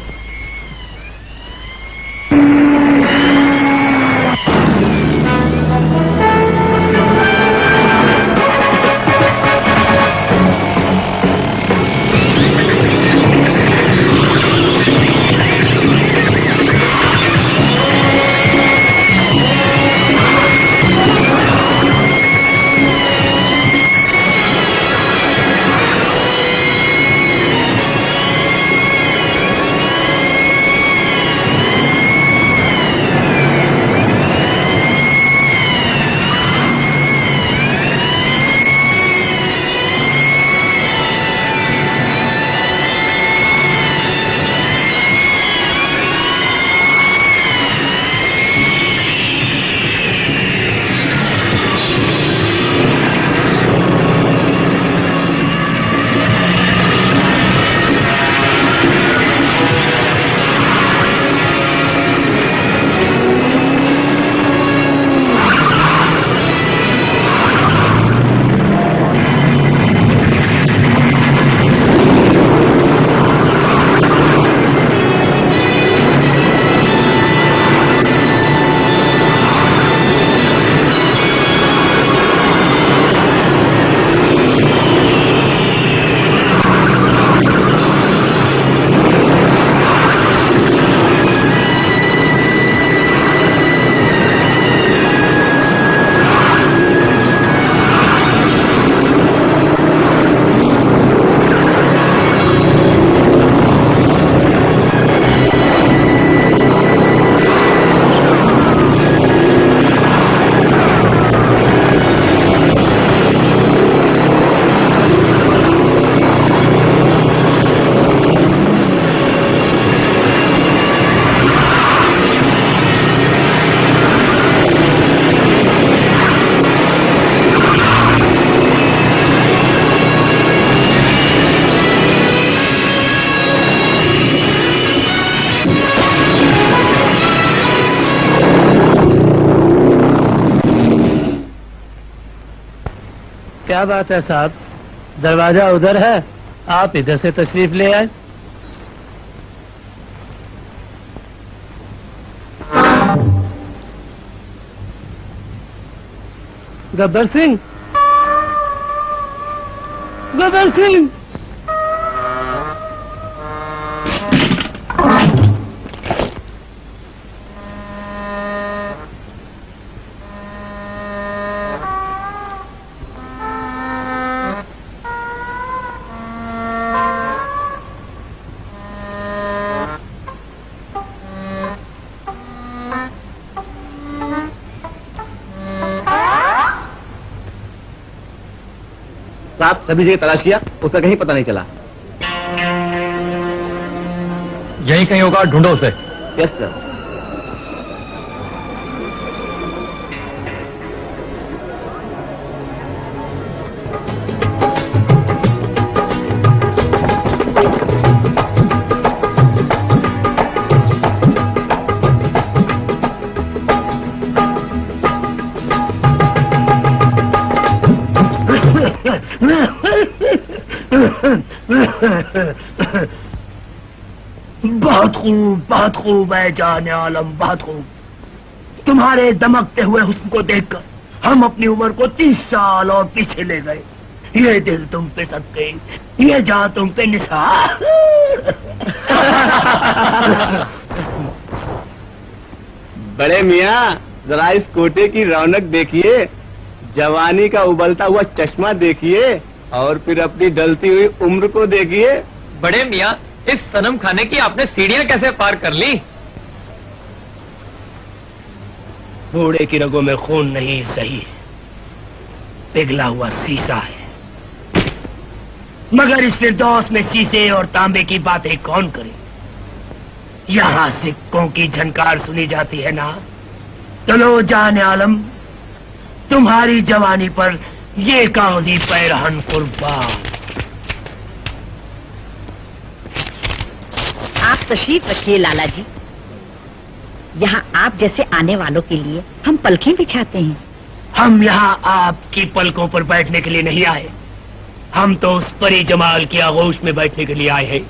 क्या बात है साहब, दरवाजा उधर है, आप इधर से तशरीफ ले आए। गब्बर सिंह, गब्बर सिंह, साहब सभी जगह तलाश किया, उसका कहीं पता नहीं चला। यही कहीं होगा, ढूंढो उसे। Yes sir. बहुत खूब है जाने आलम, बहुत खूब। तुम्हारे दमकते हुए हुस्न को देखकर हम अपनी उम्र को 30 साल और पीछे ले गए। ये दिल तुम पे सदके, ये जान तुम पे निसार। बड़े मियाँ, जरा इस कोटे की रौनक देखिए, जवानी का उबलता हुआ चश्मा देखिए और फिर अपनी ढलती हुई उम्र को देखिए। बड़े मियाँ, इस सनम खाने की आपने सीढ़ियाँ कैसे पार कर ली? बूढ़े की रगों में खून नहीं सही, पिघला हुआ शीशा है। मगर इस फिरदौस में शीशे और तांबे की बातें कौन करे? यहाँ सिक्कों की झनकार सुनी जाती है ना। चलो जाने आलम, तुम्हारी जवानी पर ये कागजी पैरहन कुर्बान। आप तशरीफ रखिए लाला जी। यहाँ आप जैसे आने वालों के लिए हम पलकें बिछाते हैं। हम यहाँ आपकी पलकों पर बैठने के लिए नहीं आए, हम तो उस परी जमाल की आगोश में बैठने के लिए आए हैं।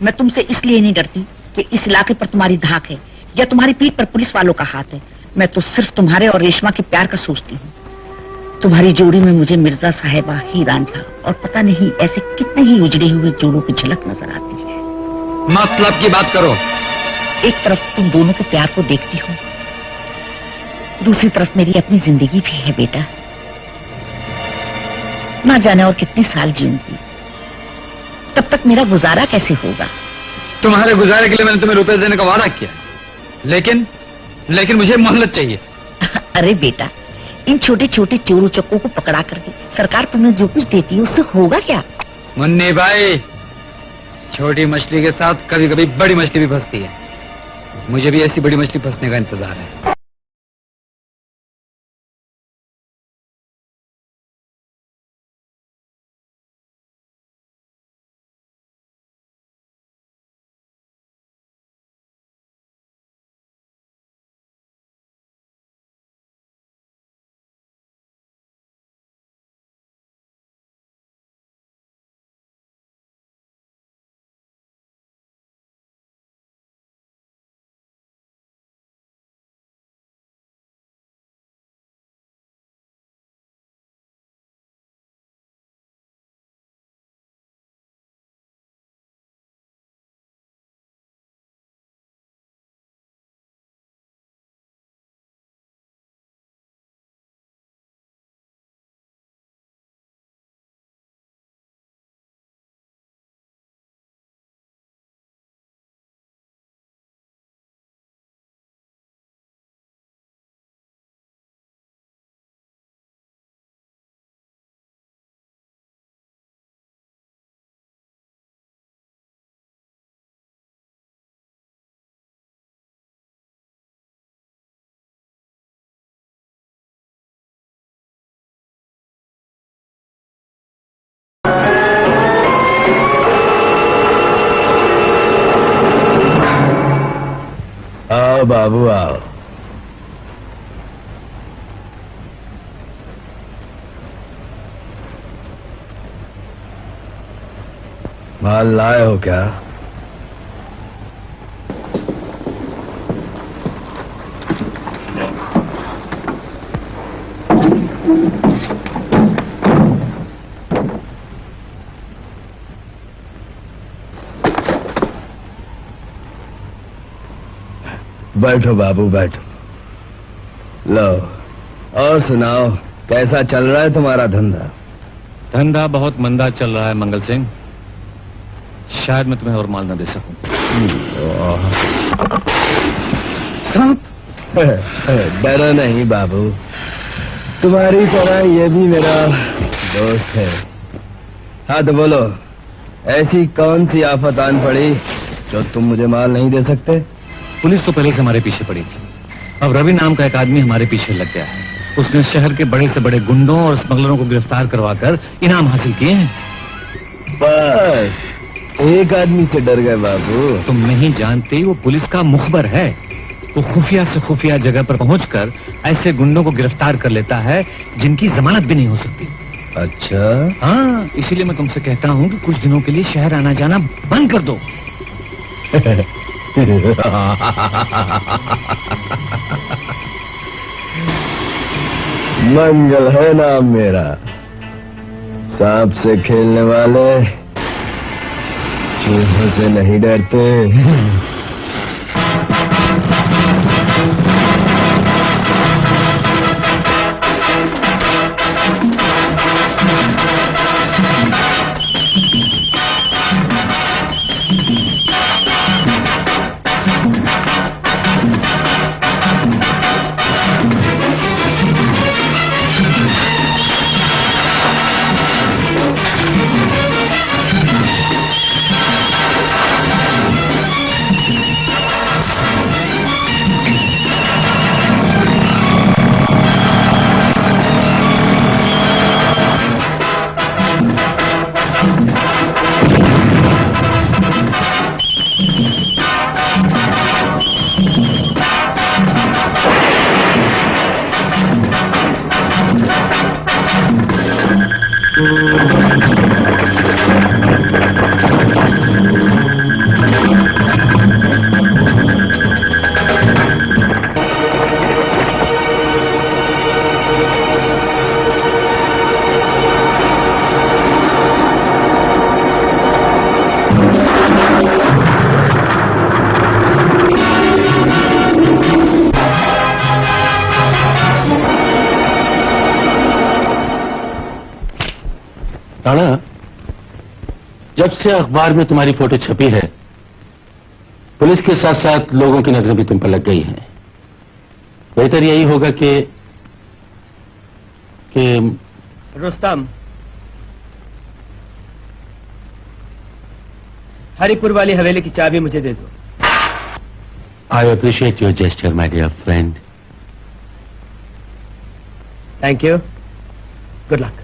मैं तुमसे इसलिए नहीं डरती कि इस इलाके पर तुम्हारी धाक है या तुम्हारी पीठ पर पुलिस वालों का हाथ है। मैं तो सिर्फ तुम्हारे और रेशमा के प्यार का सोचती हूँ। तुम्हारी जोड़ी में मुझे मिर्जा साहिबा, ही रांझा और पता नहीं ऐसे कितने ही उजड़े हुए जोड़ों की झलक नजर आती है। मतलब की बात करो। एक तरफ तुम दोनों के प्यार को देखती हो, दूसरी तरफ मेरी अपनी जिंदगी भी है बेटा। ना जाने और कितने साल जीऊंगी, तब तक मेरा गुजारा कैसे होगा। तुम्हारे गुजारे के लिए मैंने तुम्हें रुपए देने का वादा किया, लेकिन मुझे मोहलत चाहिए। अरे बेटा, इन छोटे छोटे चोरों चक्कों को पकड़ा करके सरकार तुम्हें जो कुछ देती है उससे होगा क्या। मुन्नी भाई, छोटी मछली के साथ कभी कभी बड़ी मछली भी फंसती है। मुझे भी ऐसी बड़ी मछली फंसने का इंतजार है। आओ बाबू आओ। माल लाए हो क्या? बैठो बाबू बैठो। लो और सुनाओ, कैसा चल रहा है तुम्हारा धंधा? धंधा बहुत मंदा चल रहा है मंगल सिंह। शायद मैं तुम्हें और माल न दे सकूं। डरो नहीं बाबू, तुम्हारी तरह ये भी मेरा दोस्त है। हाँ तो बोलो, ऐसी कौन सी आफत आन पड़ी जो तुम मुझे माल नहीं दे सकते? पुलिस तो पहले से हमारे पीछे पड़ी थी। अब रवि नाम का एक आदमी हमारे पीछे लग गया है। उसने शहर के बड़े से बड़े गुंडों और स्मगलरों को गिरफ्तार करवाकर इनाम हासिल किए हैं। बस एक आदमी से डर गए बाबू। तुम नहीं जानते, वो पुलिस का मुखबर है। वो खुफिया से खुफिया जगह पर पहुंचकर ऐसे गुंडों को गिरफ्तार कर लेता है जिनकी जमानत भी नहींh सकती। अच्छा? हाँ, इसीलिए मैं तुमसे कहता हूँ कि कुछ दिनों के लिए शहर आना जाना बंद कर दो। मंगल है नाम मेरा। सांप से खेलने वाले चूहों से नहीं डरते। राणा, जब से अखबार में तुम्हारी फोटो छपी है, पुलिस के साथ साथ लोगों की नजरें भी तुम पर लग गई हैं। बेहतर यही होगा कि रुस्तम, हरिपुर वाली हवेली की चाबी मुझे दे दो। I appreciate your gesture my dear friend. Thank you, good luck.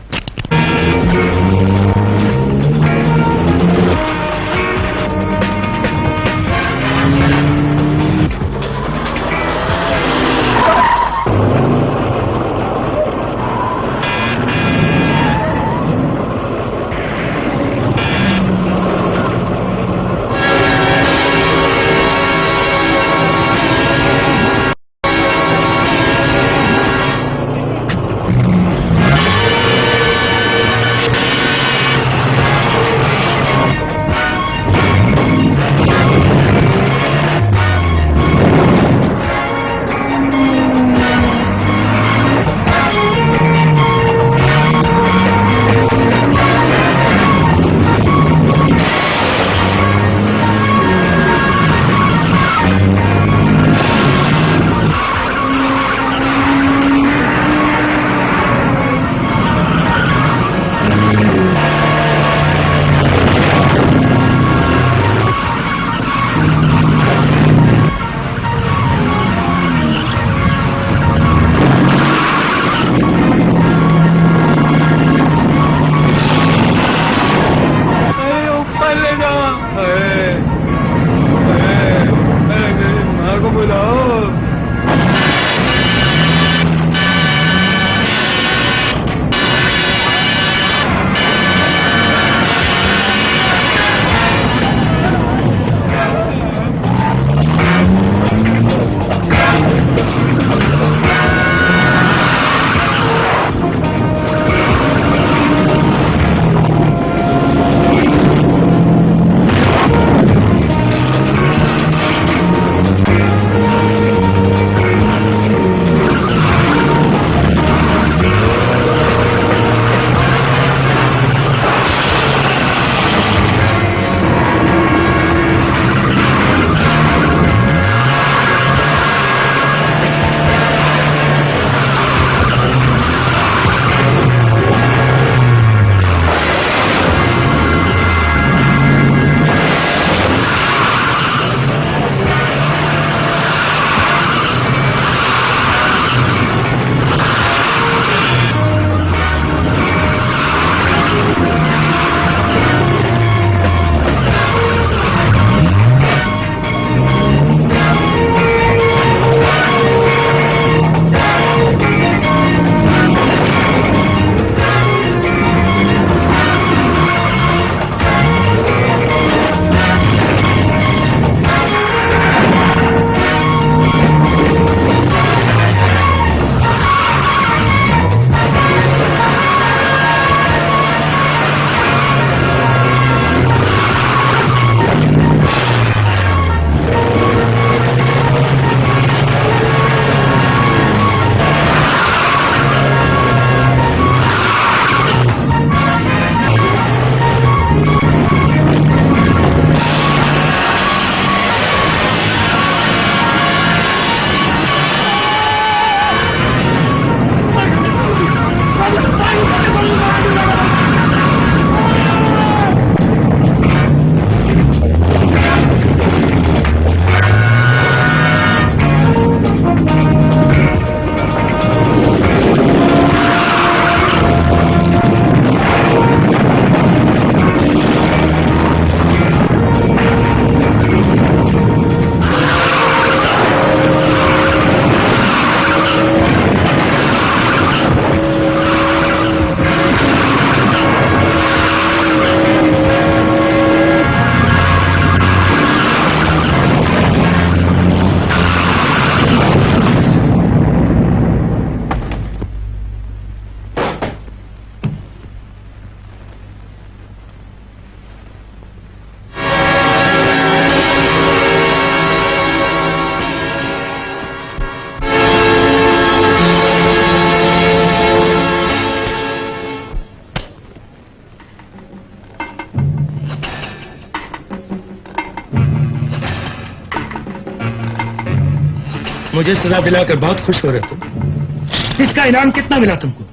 मुझे सजा दिलाकर बहुत खुश हो रहे तुम। इसका इनाम कितना मिला तुमको?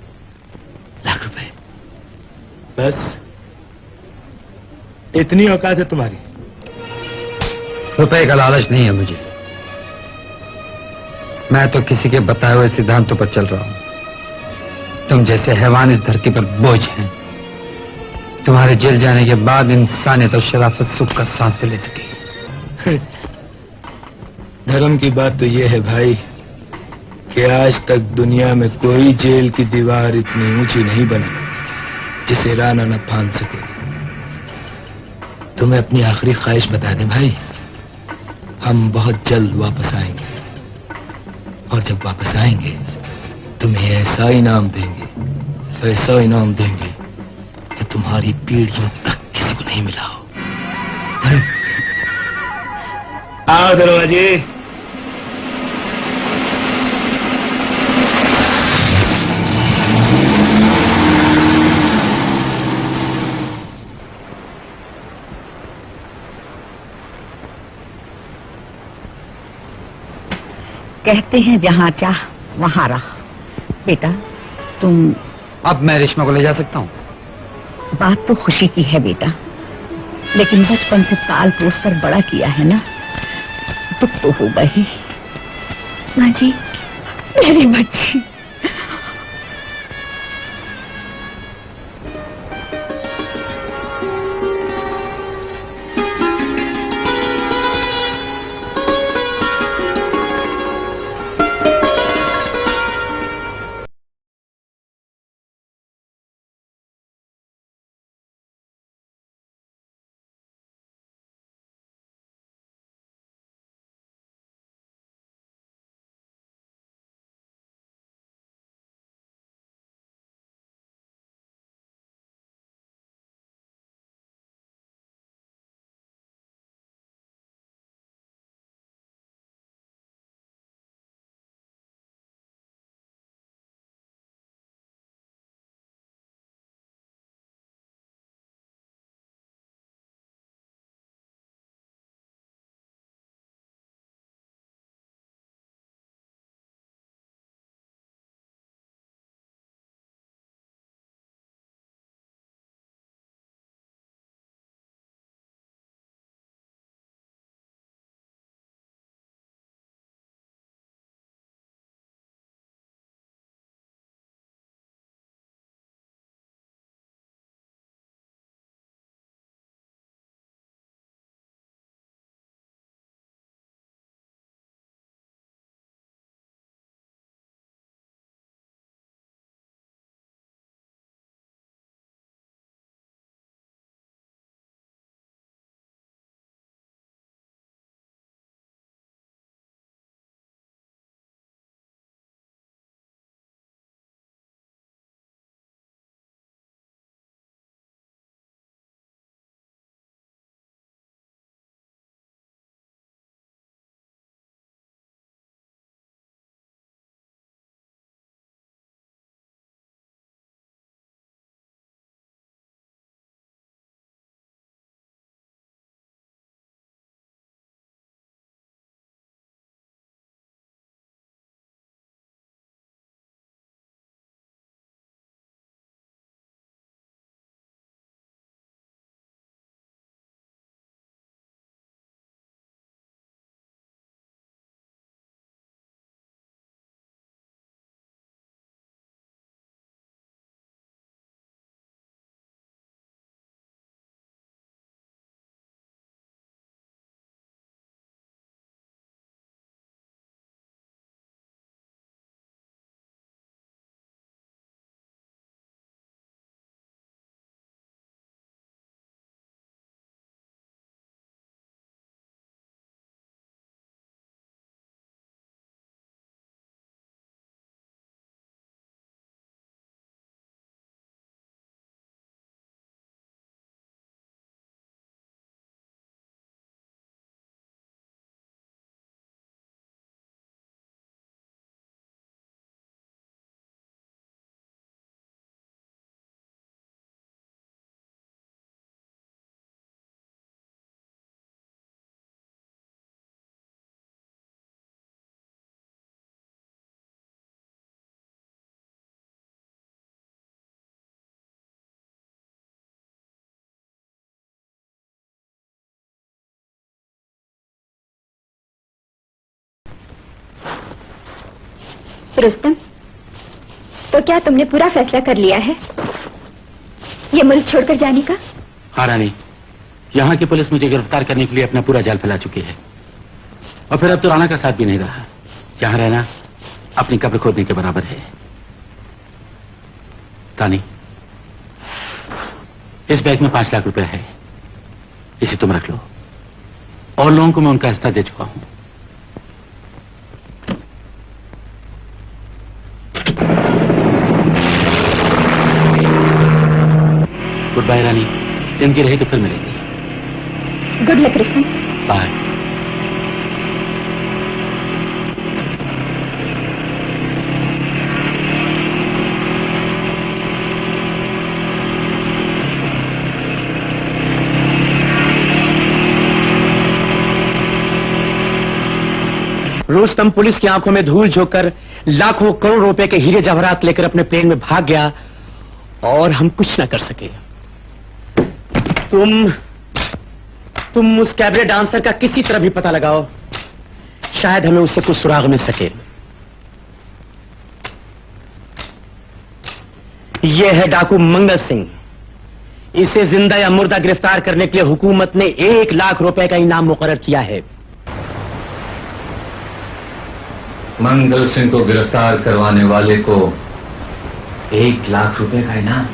₹1,00,000। बस इतनी औकात है तुम्हारी? रुपए का लालच नहीं है मुझे। मैं तो किसी के बताए हुए सिद्धांतों पर चल रहा हूं। तुम जैसे हैवान इस धरती पर बोझ हैं। तुम्हारे जेल जाने के बाद इंसानियत और शराफत सुख का सांस तो ले सकेगी। धर्म की बात तो यह है भाई कि आज तक दुनिया में कोई जेल की दीवार इतनी ऊंची नहीं बनी जिसे राणा न फांद सके। तुम्हें अपनी आखिरी ख्वाहिश बता दें भाई, हम बहुत जल्द वापस आएंगे और जब वापस आएंगे तुम्हें ऐसा इनाम देंगे कि तुम्हारी पीढ़ियों तक किसी को नहीं मिला हो। आओ दरवाजे। कहते हैं जहाँ चाह वहाँ रह। बेटा तुम, अब मैं रेशमा को ले जा सकता हूँ? बात तो खुशी की है बेटा, लेकिन बचपन से पाल पोस कर बड़ा किया है ना, दुख तो होगा ही। माँ जी, मेरी बच्ची। रुस्तम, तो क्या तुमने पूरा फैसला कर लिया है ये मुल्क छोड़कर जाने का? हाँ रानी, यहाँ की पुलिस मुझे गिरफ्तार करने के लिए अपना पूरा जाल फैला चुकी है और फिर अब तो राणा का साथ भी नहीं रहा। यहाँ रहना अपनी कब्र खोदने के बराबर है। रानी, इस बैग में 5 लाख रुपए है, इसे तुम रख लो। और लोगों को मैं उनका हिस्सा दे चुका हूं। गुड बाय रानी, जिंदगी रही तो फिर मिलेगी। Good luck Rustam. Bye. Rustam police की आंखों में धूल झोंककर लाखों करोड़ रुपए के हीरे जवाहरात लेकर अपने प्लेन में भाग गया और हम कुछ न कर सके। तुम उस कैबरे डांसर का किसी तरह भी पता लगाओ, शायद हमें उससे कुछ सुराग मिल सके। यह है डाकू मंगल सिंह। इसे जिंदा या मुर्दा गिरफ्तार करने के लिए हुकूमत ने 1 लाख रुपए का इनाम मुकर्रर किया है। मंगल सिंह को गिरफ्तार करवाने वाले को 1 लाख रुपए का इनाम।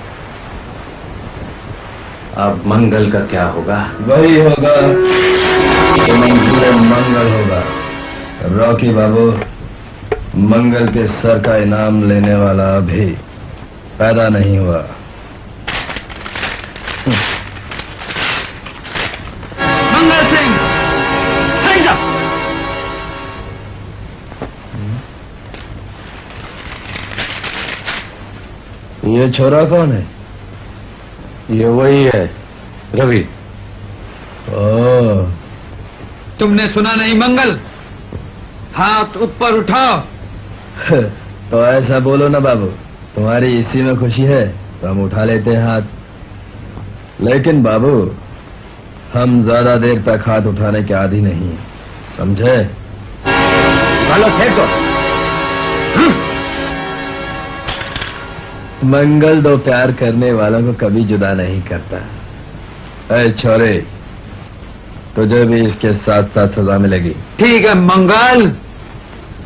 अब मंगल का क्या होगा? वही होगा तो मंगल होगा। रॉकी बाबू, मंगल के सर का इनाम लेने वाला अभी पैदा नहीं हुआ। Mangal Singh, hands up! ये छोरा कौन है? ये वही है, रवि। ओह, तुमने सुना नहीं मंगल? हाथ ऊपर उठाओ। तो ऐसा बोलो ना बाबू, तुम्हारी इसी में खुशी है तो हम उठा लेते हैं हाथ। लेकिन बाबू, हम ज्यादा देर तक हाथ उठाने के आदी नहीं, समझे? चलो फेंको। मंगल दो प्यार करने वालों को कभी जुदा नहीं करता। ऐ छोरे, तुझे भी इसके साथ साथ सजा मिलेगी। ठीक है मंगल,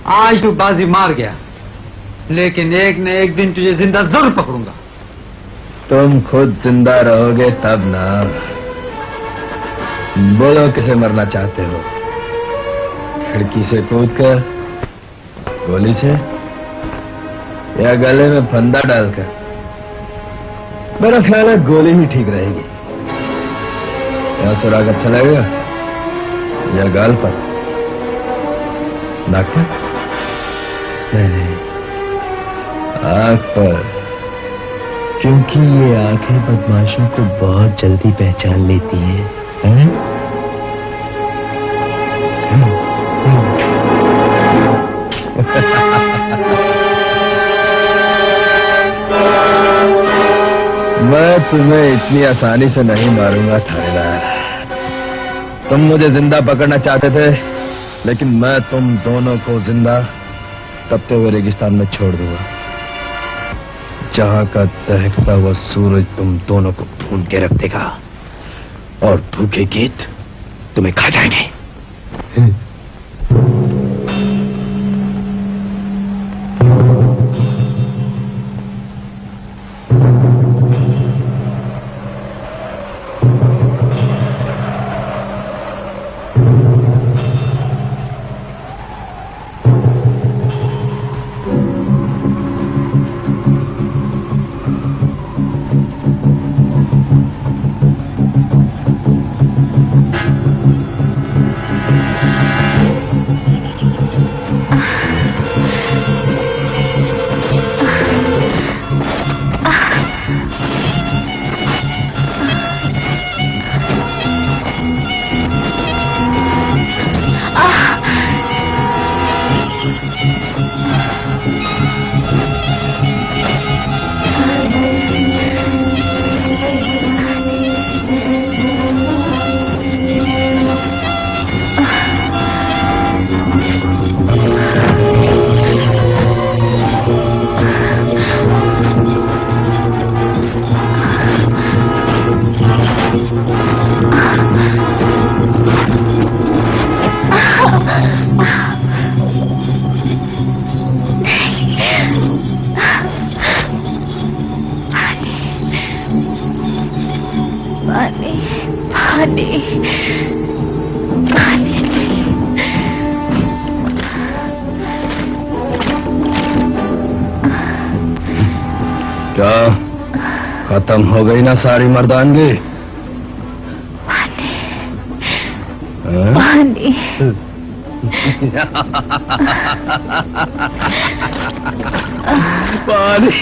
आज तू बाजी मार गया, लेकिन एक न एक दिन तुझे जिंदा जरूर पकड़ूंगा। तुम खुद जिंदा रहोगे तब ना। बोलो किसे मरना चाहते हो? खिड़की से कूदकर, गोली से, या गले में फंदा डालकर? मेरा ख्याल है गोली ही ठीक रहेगी। या सुराग अच्छा लगेगा या गाल पर, नाक पर? नहीं, आंख पर, क्योंकि ये आंखें बदमाशों को बहुत जल्दी पहचान लेती हैं। मैं तुम्हें इतनी आसानी से नहीं मारूंगा थानेदार। तुम मुझे जिंदा पकड़ना चाहते थे, लेकिन मैं तुम दोनों को जिंदा तपते हुए रेगिस्तान में छोड़ दूंगा, जहां का दहकता हुआ सूरज तुम दोनों को ढूंढ के रख देगा और भूखे गीत तुम्हें खा जाएंगे। क्या खत्म हो गई ना सारी मर्दानगी? पानी पानी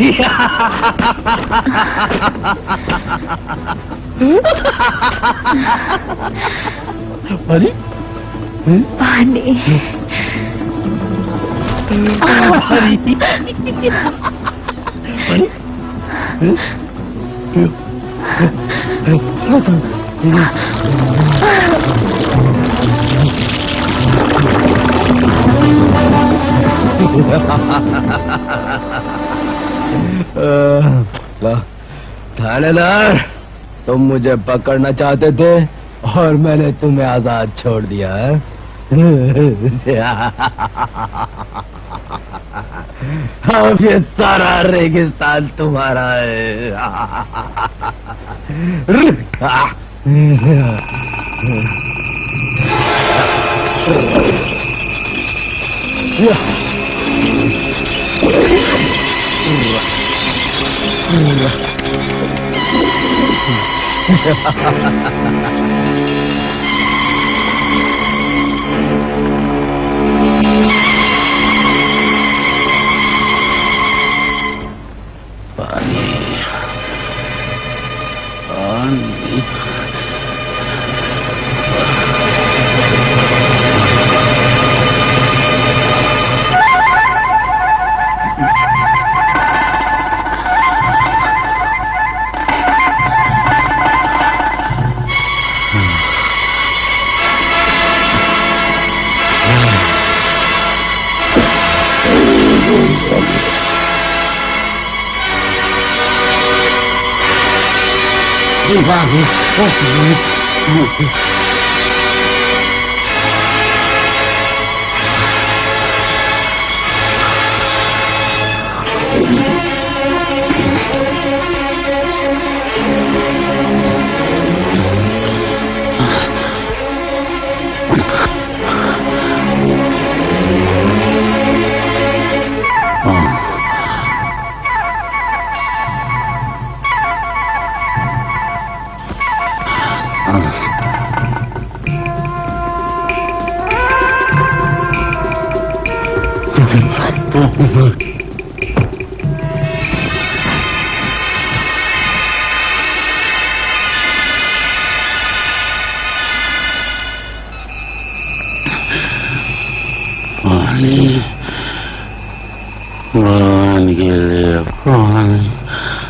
पानी पानी थानेदार, तुम मुझे पकड़ना चाहते थे और मैंने तुम्हें आजाद छोड़ दिया है। अब ये सारा रेगिस्तान तुम्हारा है।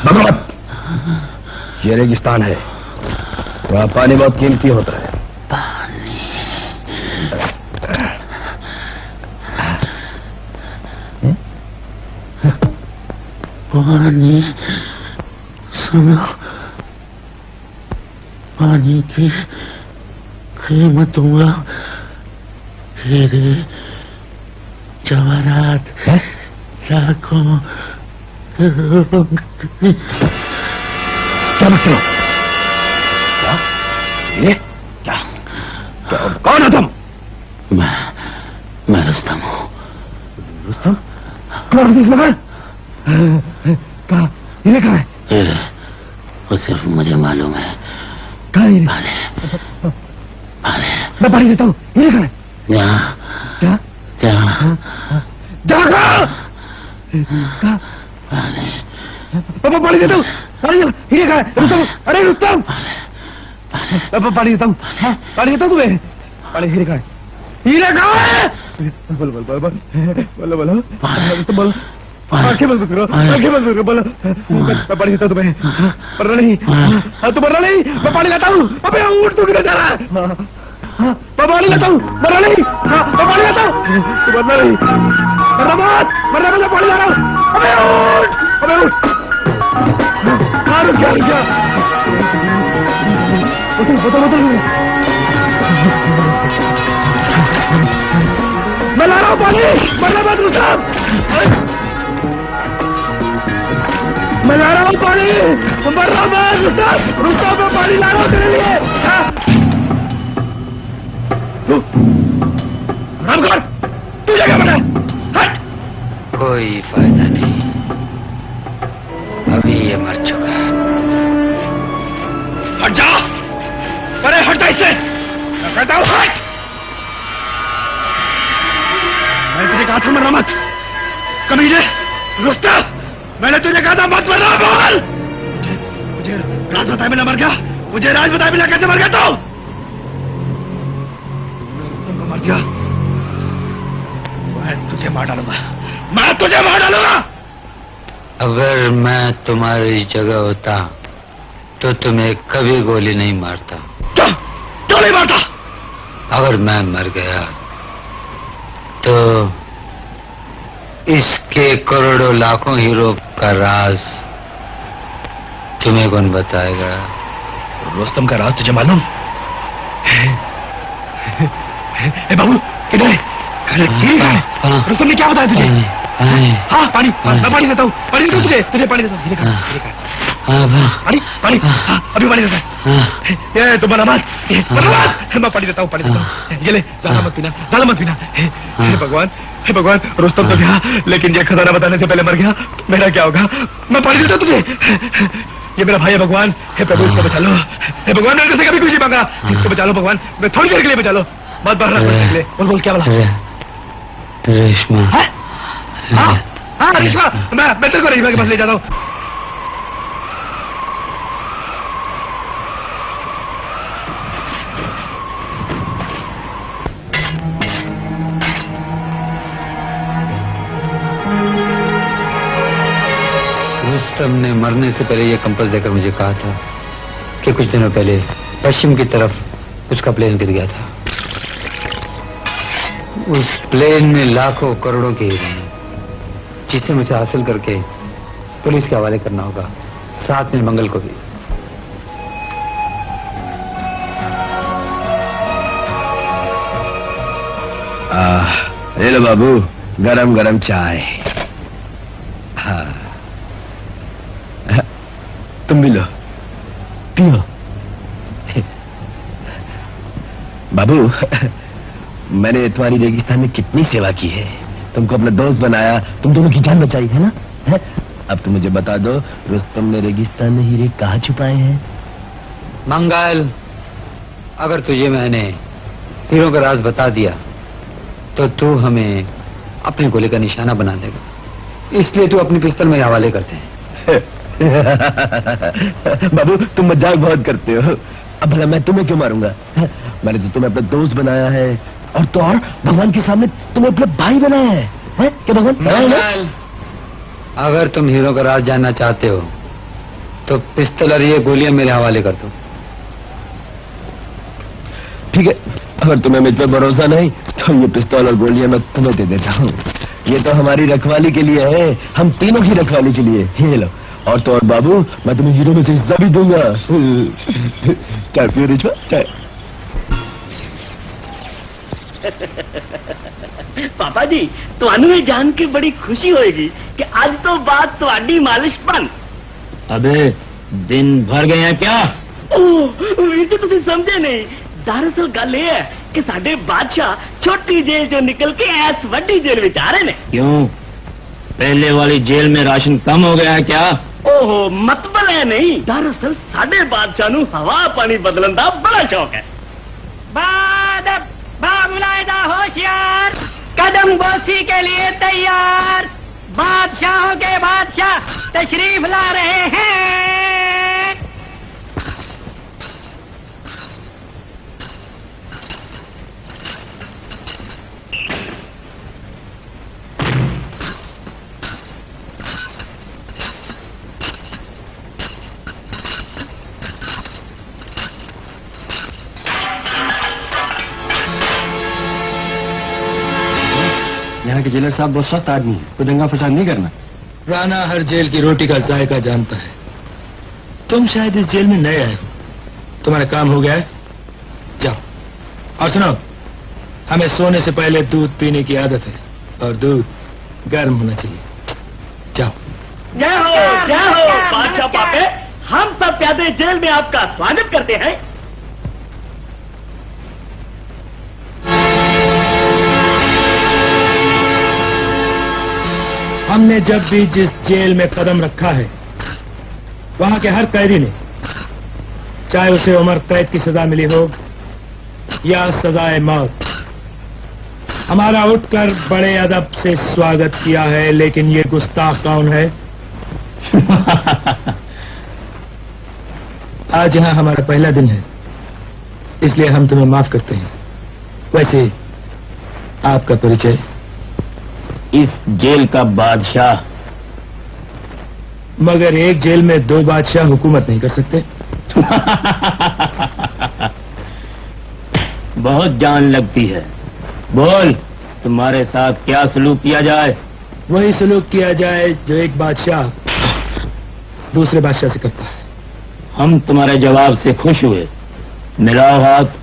भगवत, ये रेगिस्तान है, वहाँ पानी बहुत कीमती होता है। पानी, सुनो, पानी की कीमत हुआ हीरे जवाहरात लाखों करोड़ों। क्या मत करो? क्या? ये क्या? कौन हो तुम? मैं रुस्तम हूँ। रुस्तम? कौन है मगर? कहाँ? ये कहाँ है? हीरे, वो सिर्फ मुझे मालूम है। कहाँ है? पाले, पाले। मैं पानी देता हूँ। ये कहाँ है? यहाँ, क्या? यहाँ, कहाँ? पाले। पापा पानी देता हूँ। हीरे कहाँ है? रुस्तम, अरे रुस्तम! पापा पानी देता हूँ। पानी देता हूँ तुम्हें। पानी, हीरे कहाँ है? हीरे कहाँ है? बोलो बोलो बोलो बोलो बोलो बोलो बोलो। आंखें बंद करो, आंखें बंद करो, बोलो। मैं पानी देता हूँ तुम्हें। मरना नहीं, तू मरना नहीं। मैं पानी लाता हूँ। अबे ऊँट तू गिर जा रहा है। मैं पानी लाता हूँ। मरना नहीं, मैं पानी लाता हूँ। तू मरना नहीं, मरना मत, मरना मत। मैं पानी ला रहा हूँ। अबे ऊँट, अबे ऊँट। रुक जा, रुक जा। मैं ला रहा हूँ पानी, मरना मत रुस्तम। मैं ला रहा हूँ पानी, मरना मत रुस्तम। रुस्तम, मैं पानी ला रहा हूँ तेरे लिए। रामगढ़, तू जगह बना। हट। कोई फायदा नहीं, अभी कहा था मरना मत। कमीने, रुस्तम, मैंने तुझे कहा था मत मरना, बोल। मुझे राज बताए बिना मर गया, मुझे राज बताए बिना कैसे मर गया तू? रुस्तम को मर गया, मैं तुझे मार डालूंगा, मैं तुझे मार डालूंगा। अगर मैं तुम्हारी जगह होता तो तुम्हें कभी गोली नहीं मारता। क्यों नहीं मारता? अगर मैं मर गया तो इसके करोड़ों लाखों हीरो का राज तुम्हें कौन बताएगा? रुस्तम का राज तुझे मालूम? बाबू किधर है? रुस्तम ने क्या बताया तुझे? हाँ पानी, मैं पानी देता हूँ, पानी देता हूँ तुझे पानी देता हूँ। पानी पानी, हाँ अभी पानी देता है। ये तुम बना मत, मैं पानी देता हूँ, ये ले, ज्यादा मत पीना, ज्यादा मत पीना। हे भगवान, रुस्तम तो गया, लेकिन ये खजाना बताने से पहले मर गया, मेरा क्या होगा? मैं पानी देता हूँ तुझे। ये मेरा भाई है भगवान, हे प्रभु इसको बचा लो, हे भगवान मेरे से कभी कुछ नहीं मांगा, इसको बचा लो भगवान, मैं थोड़ी देर के लिए बचा लो, मत बाहर निकले। बोल क्या बोला? रेशमा। हाँ रेशमा, मैं तेरे को रेशमा के पास ले जाता हूँ। रुस्तम ने मरने से पहले यह कंपास देकर मुझे कहा था कि कुछ दिनों पहले पश्चिम की तरफ उसका प्लेन गिर गया था। उस प्लेन में लाखों करोड़ों के हीरे हैं, जिसे मुझे हासिल करके पुलिस के हवाले करना होगा, साथ में मंगल को भी। ले लो बाबू, गरम गरम चाय। हाँ तुम भी लो, पियो। बाबू मैंने तुम्हारी रेगिस्तान में कितनी सेवा की है, तुमको अपना दोस्त बनाया, तुम दोनों की जान बचाई है ना? है? अब तुम मुझे बता दो, रुस्तम ने रेगिस्तान में हीरे कहाँ छुपाए हैं? मंगल, अगर तुझे मैंने हीरो का राज बता दिया तो तू हमें अपने गोले का निशाना बना देगा, इसलिए तू अपनी पिस्तौल में हवाले करते हैं। बाबू तुम मजाक बहुत करते हो, अब भला मैं तुम्हें क्यों मारूंगा? मैंने तो तुम्हें अपना दोस्त बनाया है, और तो और भगवान के सामने तुम्हें अपना भाई बनाया है क्या भगवान? अगर तुम हीरो का राज जानना चाहते हो तो पिस्तौल और ये गोलियां मेरे हवाले कर दो। ठीक है, अगर तुम्हें मुझ पर भरोसा नहीं तो ये पिस्तौल और गोलियां मैं तुम्हें दे देता हूँ। ये तो हमारी रखवाली के लिए है, हम तीनों की रखवाली के लिए। ये लो, और तो और बाबू मैं तुम्हें हीरो में से हिस्सा भी दूंगा। चाय पियो रिश्वा, चाय। पापा जी, तो जान के बड़ी खुशी होगी कि आज तो बात तो मालिश बन। अबे दिन भर गए हैं क्या? इसे तुम समझे नहीं, दरअसल गल ये है कि साडे बादशाह छोटी जेल चो निकल के ऐस वड्डी जेल में जा रहे ने। क्यों? पहले वाली जेल में राशन कम हो गया है क्या? ओहो, मतबल है नहीं, दरअसल साडे बादशाह नू हवा पानी बदलन दा बड़ा शौक है। बाबुलाइदा होशियार, कदम बोसी के लिए तैयार, बादशाहों के बादशाह तशरीफ ला रहे हैं। यहाँ के जेलर साहब बहुत सख्त आदमी है, कोई दंगा फसाद नहीं करना। राणा हर जेल की रोटी का जायका जानता है। तुम शायद इस जेल में नए आए हो, तुम्हारा काम हो गया है, जाओ। और सुनो, हमें सोने से पहले दूध पीने की आदत है, और दूध गर्म होना चाहिए। जाओ। जय हो बादशाह पापे, हम सब प्यादे जेल में आपका स्वागत करते हैं। हमने जब भी जिस जेल में कदम रखा है, वहां के हर कैदी ने, चाहे उसे उम्र कैद की सजा मिली हो या सजाए मौत, हमारा उठकर बड़े अदब से स्वागत किया है, लेकिन ये गुस्ताख कौन है? आज यहाँ हमारा पहला दिन है, इसलिए हम तुम्हें माफ करते हैं। वैसे आपका परिचय? इस जेल का बादशाह। मगर एक जेल में दो बादशाह हुकूमत नहीं कर सकते। बहुत जान लगती है। बोल, तुम्हारे साथ क्या सलूक किया जाए? वही सलूक किया जाए जो एक बादशाह दूसरे बादशाह से करता है। हम तुम्हारे जवाब से खुश हुए। मिलाओ हाथ।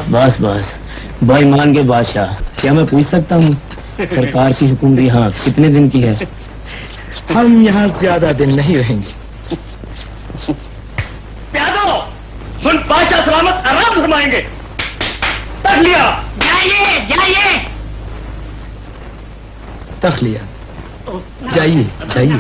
बस भाई मान के बादशाह, क्या मैं पूछ सकता हूँ सरकार की हुक्म यहाँ कितने दिन की है? हम यहाँ ज्यादा दिन नहीं रहेंगे। प्यादो, सुन, बादशाह सलामत आराम फरमाएंगे। तखलिया, जाइए जाइए। तखलिया, जाइए जाइए।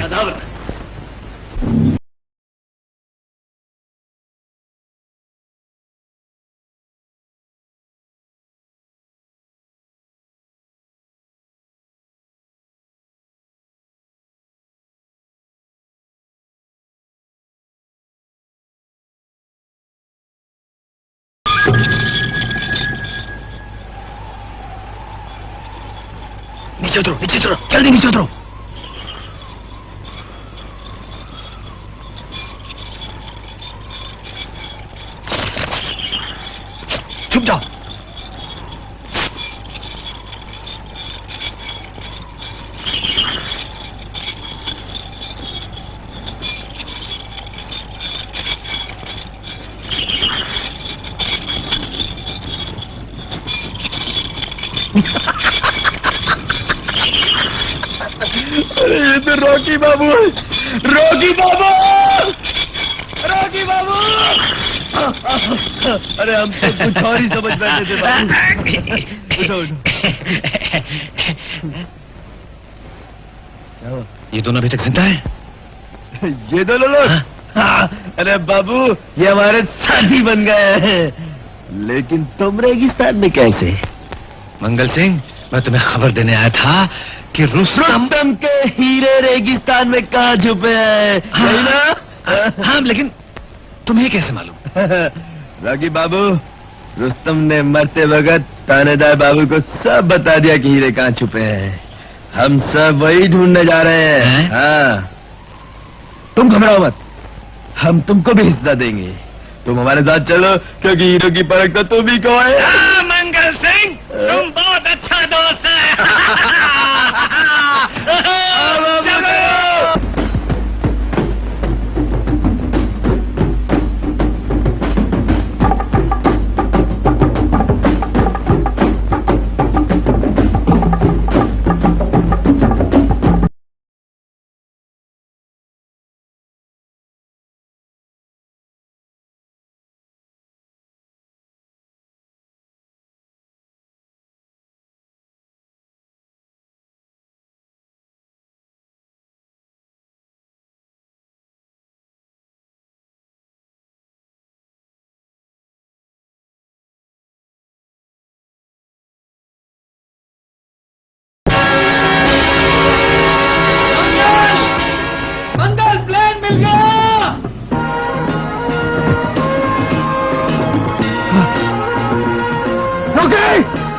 नीचे उतरो, जल्दी नीचे उतरो। छुप जाओ। अरे ये तो रॉकी बाबू है। रॉकी बाबू, रॉकी बाबू। अरे हम तो कुछ और ही समझ बैठे थे बाबू। उठो उठो। ये दोनों अभी तक जिंदा है? ये दोनों लोग? हाँ। अरे बाबू, ये हमारे साथी बन गए हैं। लेकिन तुम रेगिस्तान में कैसे? मंगल सिंह, मैं तुम्हें खबर देने आया था कि रुस्तम के हीरे रेगिस्तान में कहाँ छुपे हैं। हाँ, लेकिन तुम्हें कैसे मालूम? रागी बाबू, रुस्तम ने मरते वक्त थानेदार बाबू को सब बता दिया कि हीरे कहाँ छुपे हैं। हम सब वही ढूंढने जा रहे हैं। हाँ, तुम घबराओ मत, हम तुमको भी हिस्सा देंगे। तुम हमारे साथ चलो, क्योंकि हीरो की परख तो तुम ही को है। मंगल सिंह, तुम बहुत अच्छा दोस्त है।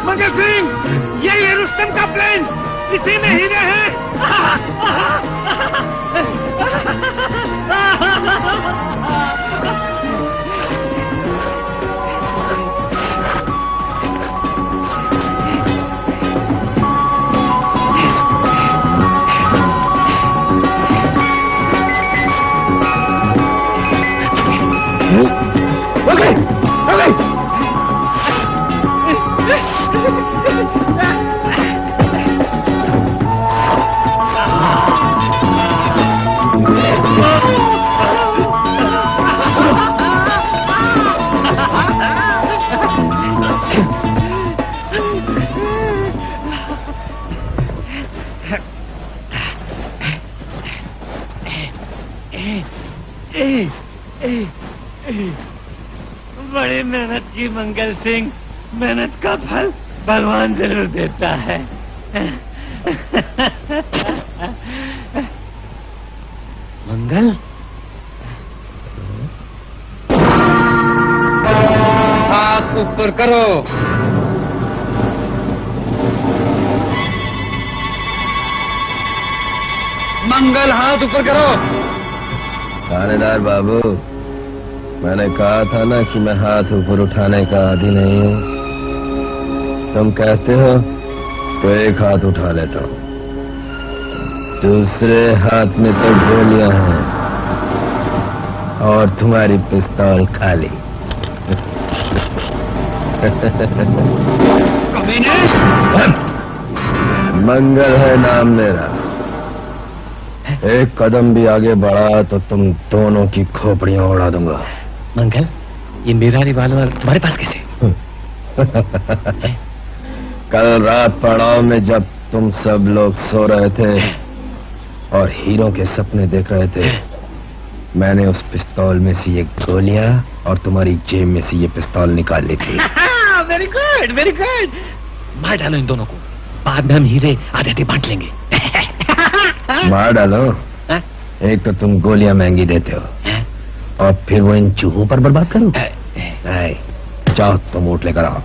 मंगल सिंह, ये रुस्तम का प्लेन, इसी में हीरे हैं। हो गई, हो गई। बड़ी मेहनत की मंगल सिंह, मेहनत का फल भगवान जरूर देता है। मंगल, हाथ ऊपर करो। मंगल, हाथ ऊपर करो। थानेदार बाबू, मैंने कहा था ना कि मैं हाथ ऊपर उठाने का आदी नहीं हूँ। तुम कहते हो तो एक हाथ उठा लेता हूँ, दूसरे हाथ में तो गोलियां हैं और तुम्हारी पिस्तौल खाली। मंगल है नाम मेरा। एक कदम भी आगे बढ़ा तो तुम दोनों की खोपड़ियां उड़ा दूंगा। मंगल, ये मेरा रिवॉल्वर तुम्हारे पास कैसे? कल रात पड़ाव में जब तुम सब लोग सो रहे थे और हीरो के सपने देख रहे थे, मैंने उस पिस्तौल में से ये गोलियां और तुम्हारी जेब में से ये पिस्तौल निकाल ली थी। Very good, very good. मार डालो इन दोनों को, बाद में हम हीरे आधे बांट लेंगे। मार डालो? एक तो तुम गोलियां महंगी देते हो और फिर वो इन चूहों पर बर्बाद करो। जाओ तुम ऊँट लेकर आओ।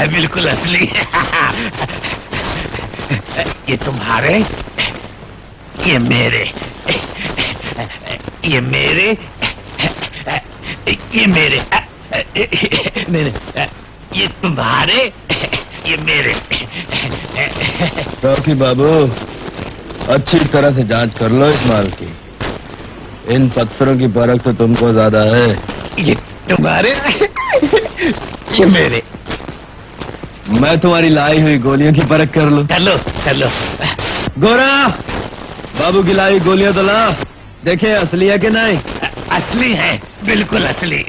बिल्कुल असली। ये तुम्हारे, ये मेरे, ये मेरे, ये मेरे, मेरे, ये तुम्हारे, ये मेरे। चौकी बाबू, अच्छी तरह से जांच कर लो इस माल की। इन पत्थरों की परख तो तुमको ज्यादा है। ये तुम्हारे, ये मेरे। मैं तुम्हारी लाई हुई गोलियों की परख कर लूं? कर लो, कर लो। गोरा, बाबू की लाई गोलियां तो ला, देखे असली है कि नहीं। असली है, बिल्कुल असली।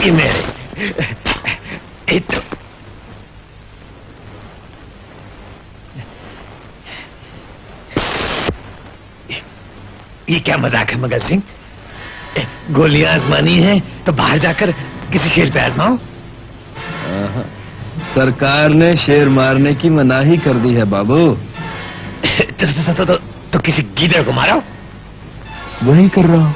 ये मेरे, ये तो ये क्या मजाक है मंगल सिंह? गोलियां आजमानी है तो बाहर जाकर किसी शेर पे आजमाओ। सरकार ने शेर मारने की मनाही कर दी है बाबू। तो किसी गीदड़ को मारो। वही कर रहा हूं।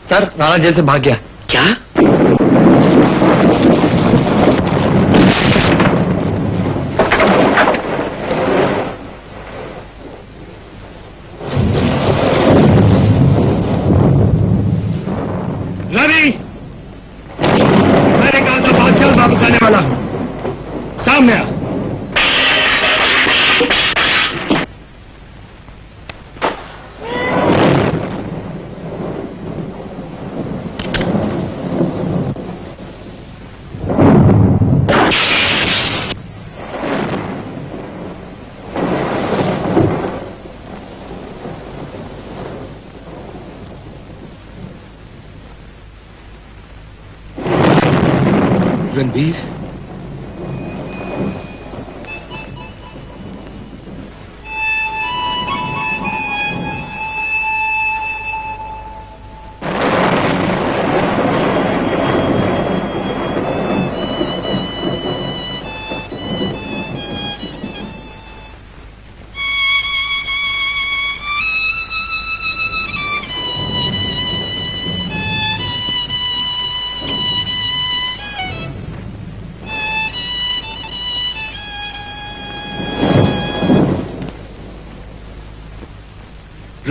सर, राणा जेल से भाग गया। क्या? रवि, मैंने कहा था बात जल्द वापस आने वाला हूं। सामने आ। रणबीर,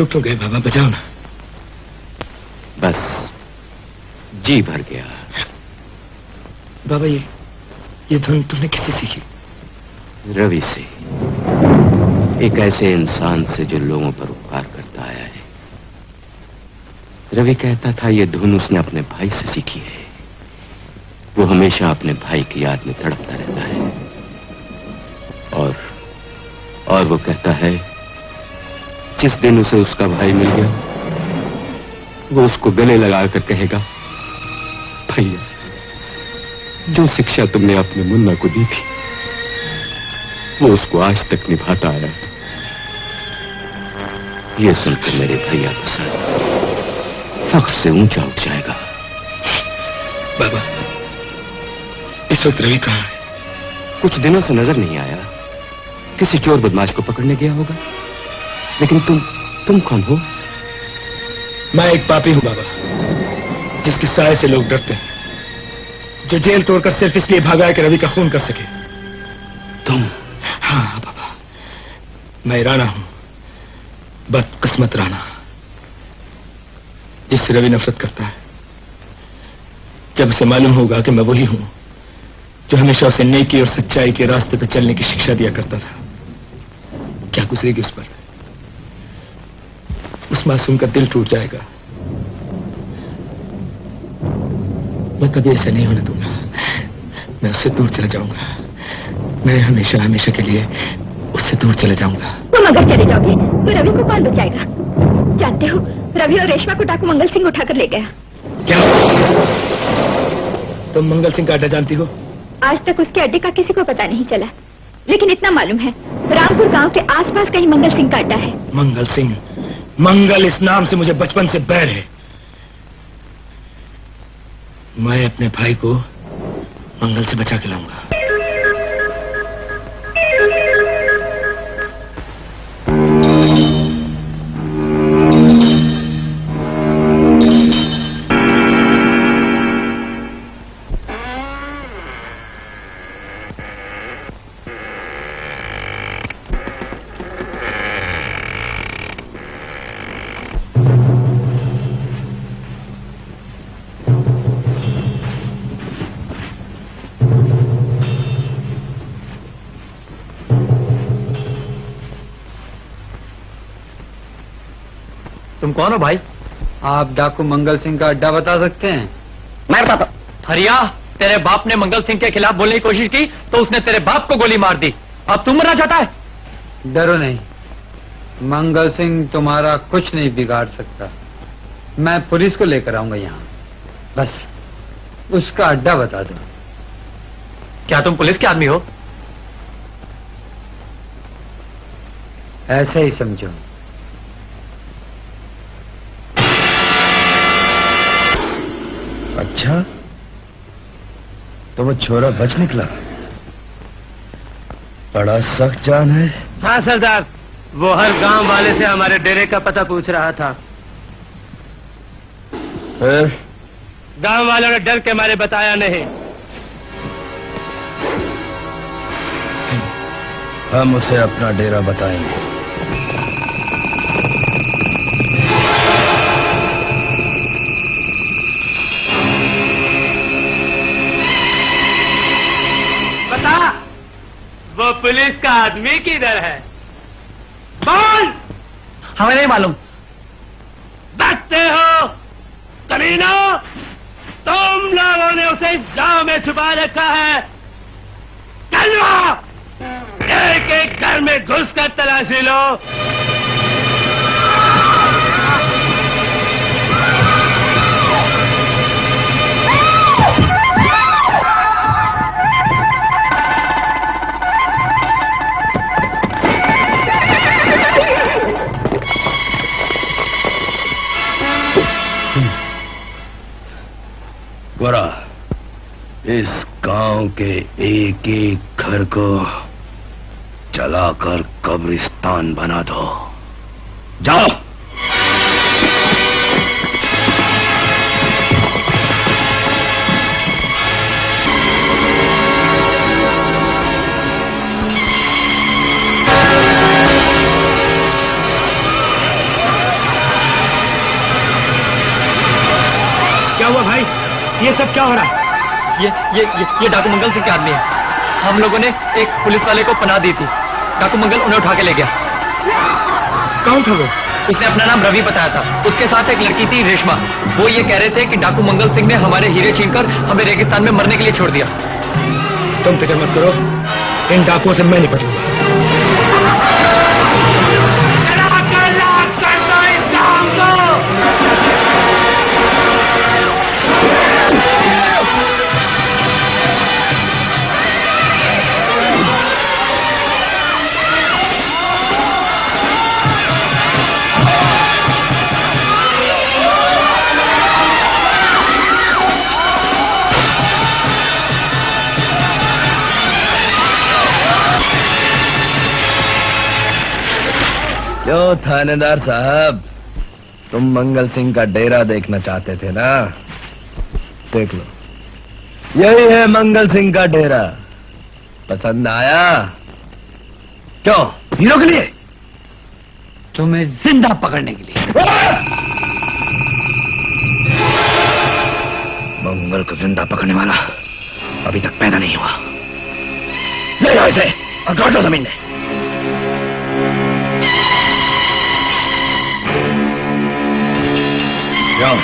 रुक क्यों गए बाबा? बजाओ ना। बस जी भर गया। बाबा ये धुन तुमने किससे सीखी? रवि से, एक ऐसे इंसान से जो लोगों पर उपकार करता आया है। रवि कहता था ये धुन उसने अपने भाई से सीखी है। वो हमेशा अपने भाई की याद में तड़पता रहता है और वो कहता है जिस दिन उसे उसका भाई मिल गया वो उसको गले लगाकर कहेगा, भैया जो शिक्षा तुमने अपने मुन्ना को दी थी वो उसको आज तक निभाता आया है। ये सुनकर मेरे भैया का सर फख्र से ऊंचा उठ जाएगा। बाबा इस वक्त रवि कहाँ है? कुछ दिनों से नजर नहीं आया। किसी चोर बदमाश को पकड़ने गया होगा। लेकिन तुम कौन हो? मैं एक पापी हूं बाबा, जिसके साए से लोग डरते हैं, जो जेल तोड़कर सिर्फ इसलिए भागा है कि रवि का खून कर सके। तुम? हाँ बाबा, मैं राणा हूं, बदकिस्मत राणा, जिससे रवि नफरत करता है। जब उसे मालूम होगा कि मैं वही हूं जो हमेशा उसे नेकी और सच्चाई के रास्ते पर चलने की शिक्षा दिया करता था, क्या गुजरेगी उस पर? उस मासूम का दिल टूट जाएगा। मैं कभी ऐसा नहीं होने दूंगा। मैं उससे दूर चला जाऊंगा। मैं हमेशा हमेशा के लिए उससे दूर चले जाऊंगा। तुम अगर चले जाओगे तो रवि को कौन बचाएगा? जानते हो रवि और रेशमा को डाकू मंगल सिंह उठाकर ले गया। क्या? तुम मंगल सिंह का अड्डा जानती हो? आज तक उसके अड्डे का किसी को पता नहीं चला, लेकिन इतना मालूम है रामपुर गांव के आसपास कहीं मंगल सिंह का अड्डा है। मंगल सिंह? मंगल इस नाम से मुझे बचपन से बैर है। मैं अपने भाई को मंगल से बचा के लाऊंगा। तुम कौन हो भाई? आप डाकू मंगल सिंह का अड्डा बता सकते हैं? मैं बताता हूं। हरिया, तेरे बाप ने मंगल सिंह के खिलाफ बोलने की कोशिश की तो उसने तेरे बाप को गोली मार दी। अब तुम मरना चाहता है? डरो नहीं, मंगल सिंह तुम्हारा कुछ नहीं बिगाड़ सकता। मैं पुलिस को लेकर आऊंगा यहाँ, बस उसका अड्डा बता दो। क्या तुम पुलिस के आदमी हो? ऐसे ही समझो। अच्छा, तो वो छोरा बच निकला। बड़ा सख्त जान है। हाँ सरदार, वो हर गांव वाले से हमारे डेरे का पता पूछ रहा था। फिर? गांव वालों ने डर के मारे बताया नहीं। हम उसे अपना डेरा बताएंगे। बता, वो पुलिस का आदमी किधर है? बोल। हमें नहीं मालूम। देखते हो कमीनों, तुम लोगों ने उसे इस गांव में छुपा रखा है। चलो एक एक घर में घुसकर तलाशी लो। गोरा, इस गांव के एक एक घर को जलाकर कब्रिस्तान बना दो। जाओ। क्या हुआ भाई? ये सब क्या हो रहा है? ये डाकू मंगल सिंह के आदमी है। हम लोगों ने एक पुलिस वाले को पनाह दी थी। डाकू मंगल उन्हें उठा के ले गया। कौन था वो? उसने अपना नाम रवि बताया था। उसके साथ एक लड़की थी रेशमा। वो ये कह रहे थे कि डाकू मंगल सिंह ने हमारे हीरे छीनकर हमें रेगिस्तान में मरने के लिए छोड़ दिया। तुम फिक्र मत करो, इन डाकुओं से मैं निपटूंगा। क्यों थानेदार साहब, तुम मंगल सिंह का डेरा देखना चाहते थे ना? देख लो, यही है मंगल सिंह का डेरा। पसंद आया? क्यों, हीरो के लिए? तुम्हें जिंदा पकड़ने के लिए। मंगल को जिंदा पकड़ने वाला अभी तक पैदा नहीं हुआ। ले जाओ इसे और गाड़ दो जमीन में। जाओ।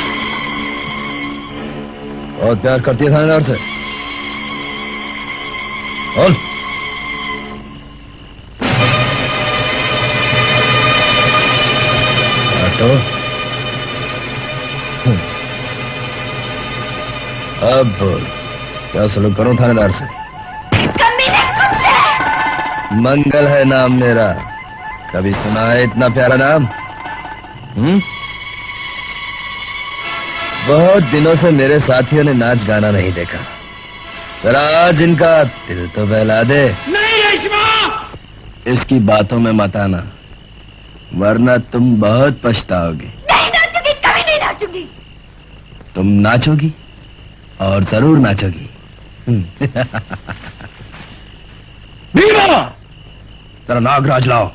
बहुत प्यार करती है थानेदार से। बोल। हटो। अब बोल, क्या सलूक करूं थानेदार से? मंगल है नाम मेरा। कभी सुना है इतना प्यारा नाम? बहुत दिनों से मेरे साथियों ने नाच गाना नहीं देखा। जरा आज इनका दिल तो बहला दे। नहीं रेशमा! इसकी बातों में मत आना, वरना तुम बहुत पछताओगी। नहीं नाचूंगी, कभी नहीं नाचूंगी। तुम नाचोगी और जरूर नाचोगी। भीमा! जरा नागराज लाओ।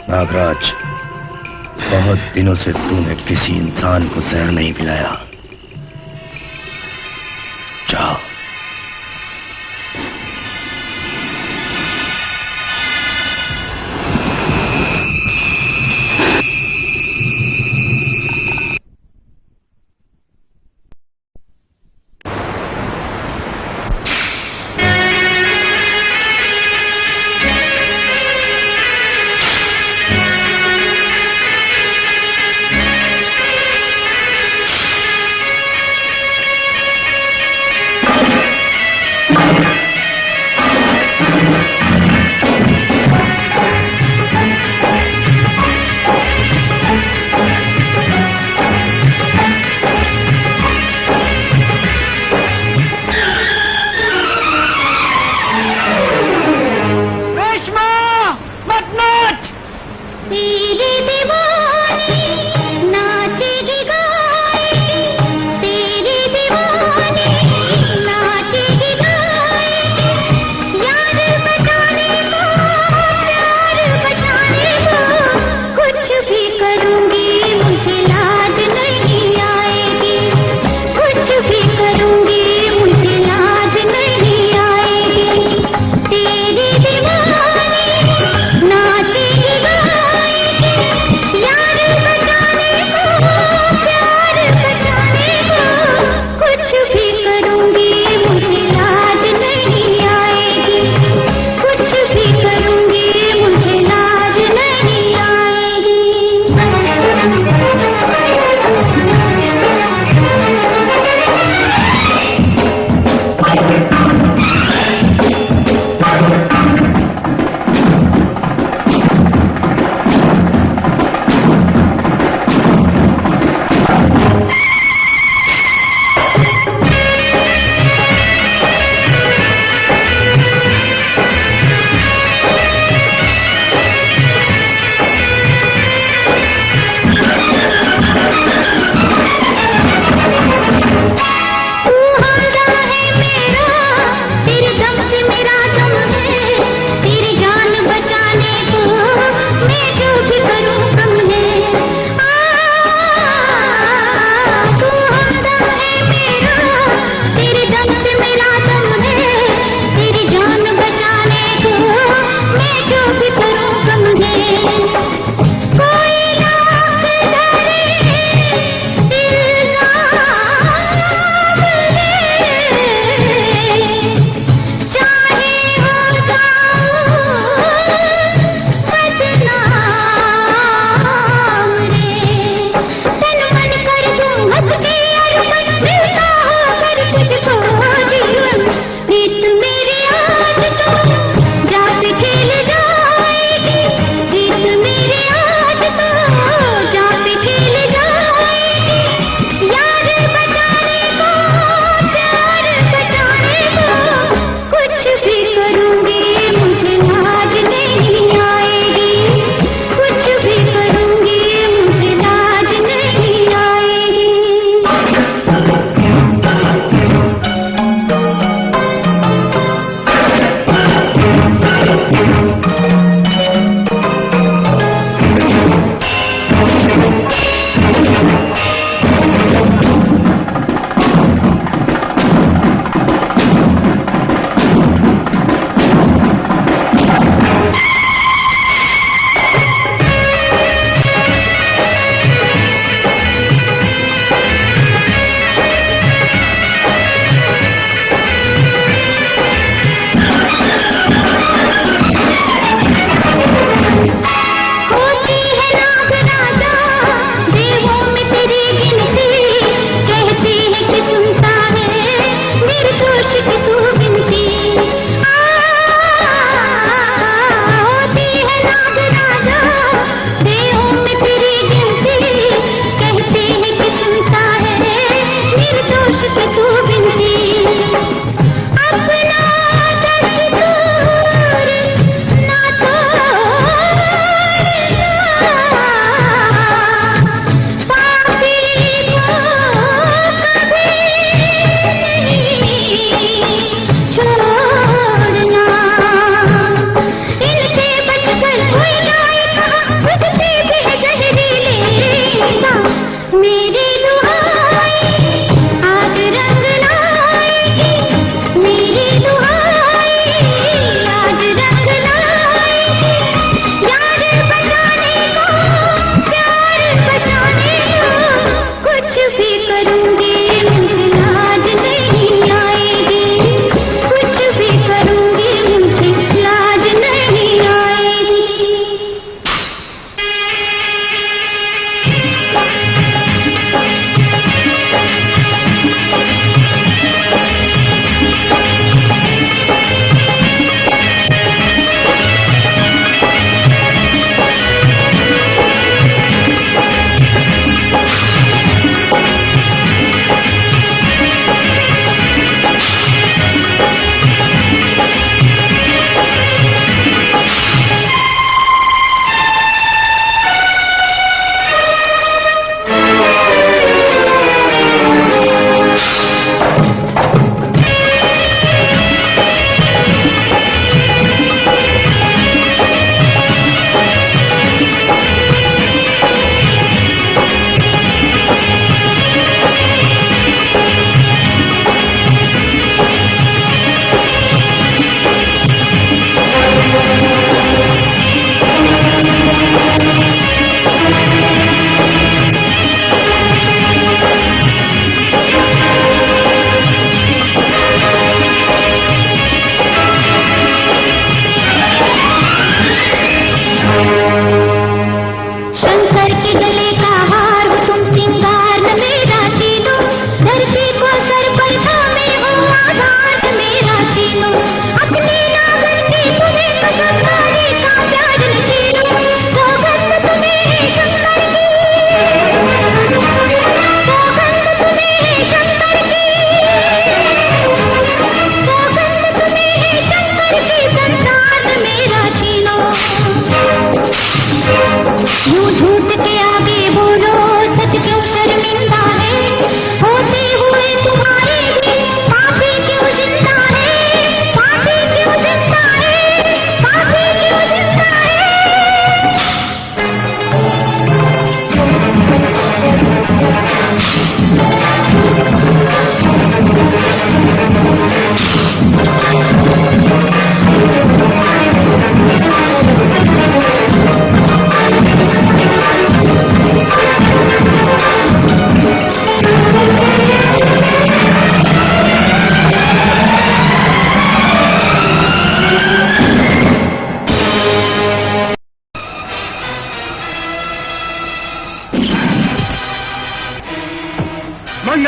नागराज, बहुत दिनों से तूने किसी इंसान को जहर नहीं पिलाया। जाओ।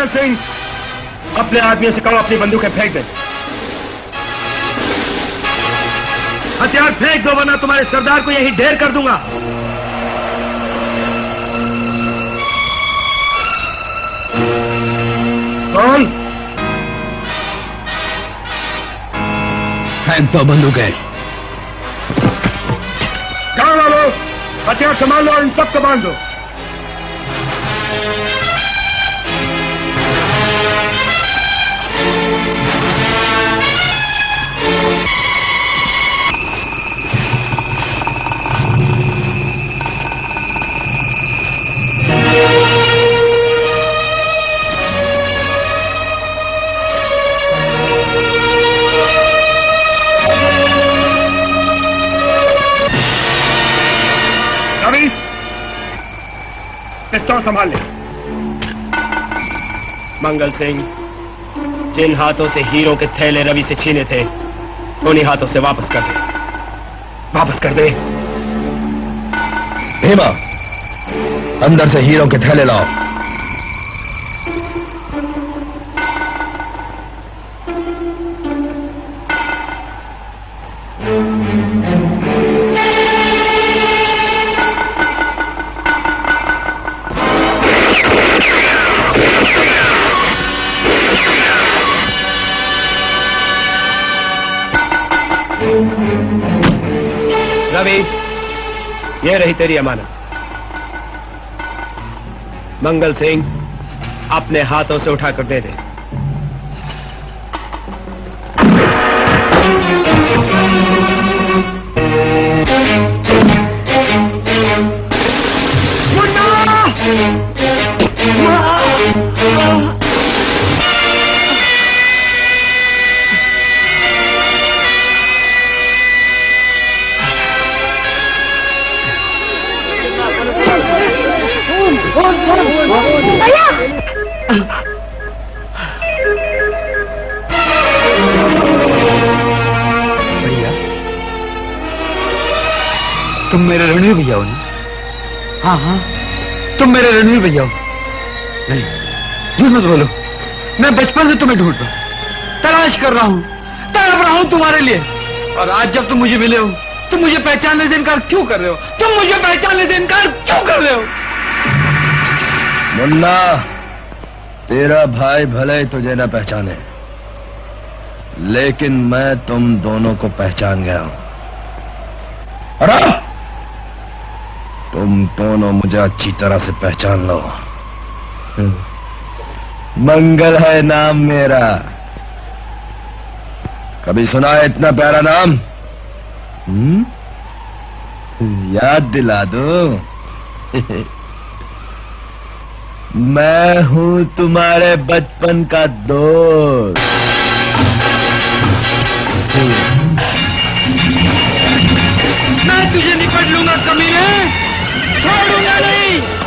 मंगल सिंह, अपने आदमियों से कहो अपनी बंदूकें फेंक दे। हथियार फेंक दो, वरना तुम्हारे सरदार को यही ढेर कर दूंगा। कौन? फेंक दो बंदूकें। गांव वालों, हथियार संभाल लो और इन सबको बांध दो। पिस्तौल संभाल ले। मंगल सिंह, जिन हाथों से हीरो के थैले रवि से छीने थे, उन्हीं हाथों से वापस कर दे। वापस कर दे। भीमा, अंदर से हीरो के थैले लाओ। रवि, ये रही तेरी अमानत। मंगल सिंह, अपने हाथों से उठाकर दे दे। तुम मेरे रणवीर भैया हो ना? हाँ हाँ, तुम मेरे रणवीर भैया हो। नहीं, झूठ मत बोलो। मैं बचपन से तुम्हें ढूंढ रहा हूँ, तलाश कर रहा हूँ, तड़प रहा हूँ तुम्हारे लिए। और आज जब तुम मुझे मिले हो, तुम मुझे पहचानने से इनकार क्यों कर रहे हो? तुम मुझे पहचानने से इनकार क्यों कर रहे हो? मुन्ना, तेरा भाई भले ही तुझे न पहचाने, लेकिन मैं तुम दोनों को पहचान गया हूं। अरे तुम दोनों मुझे अच्छी तरह से पहचान लो। मंगल है नाम मेरा। कभी सुना है इतना प्यारा नाम? याद दिला दो। मैं हूं तुम्हारे बचपन का दोस्त। मैं तुझे निपट लूंगा कमीने, छोड़ूंगा नहीं।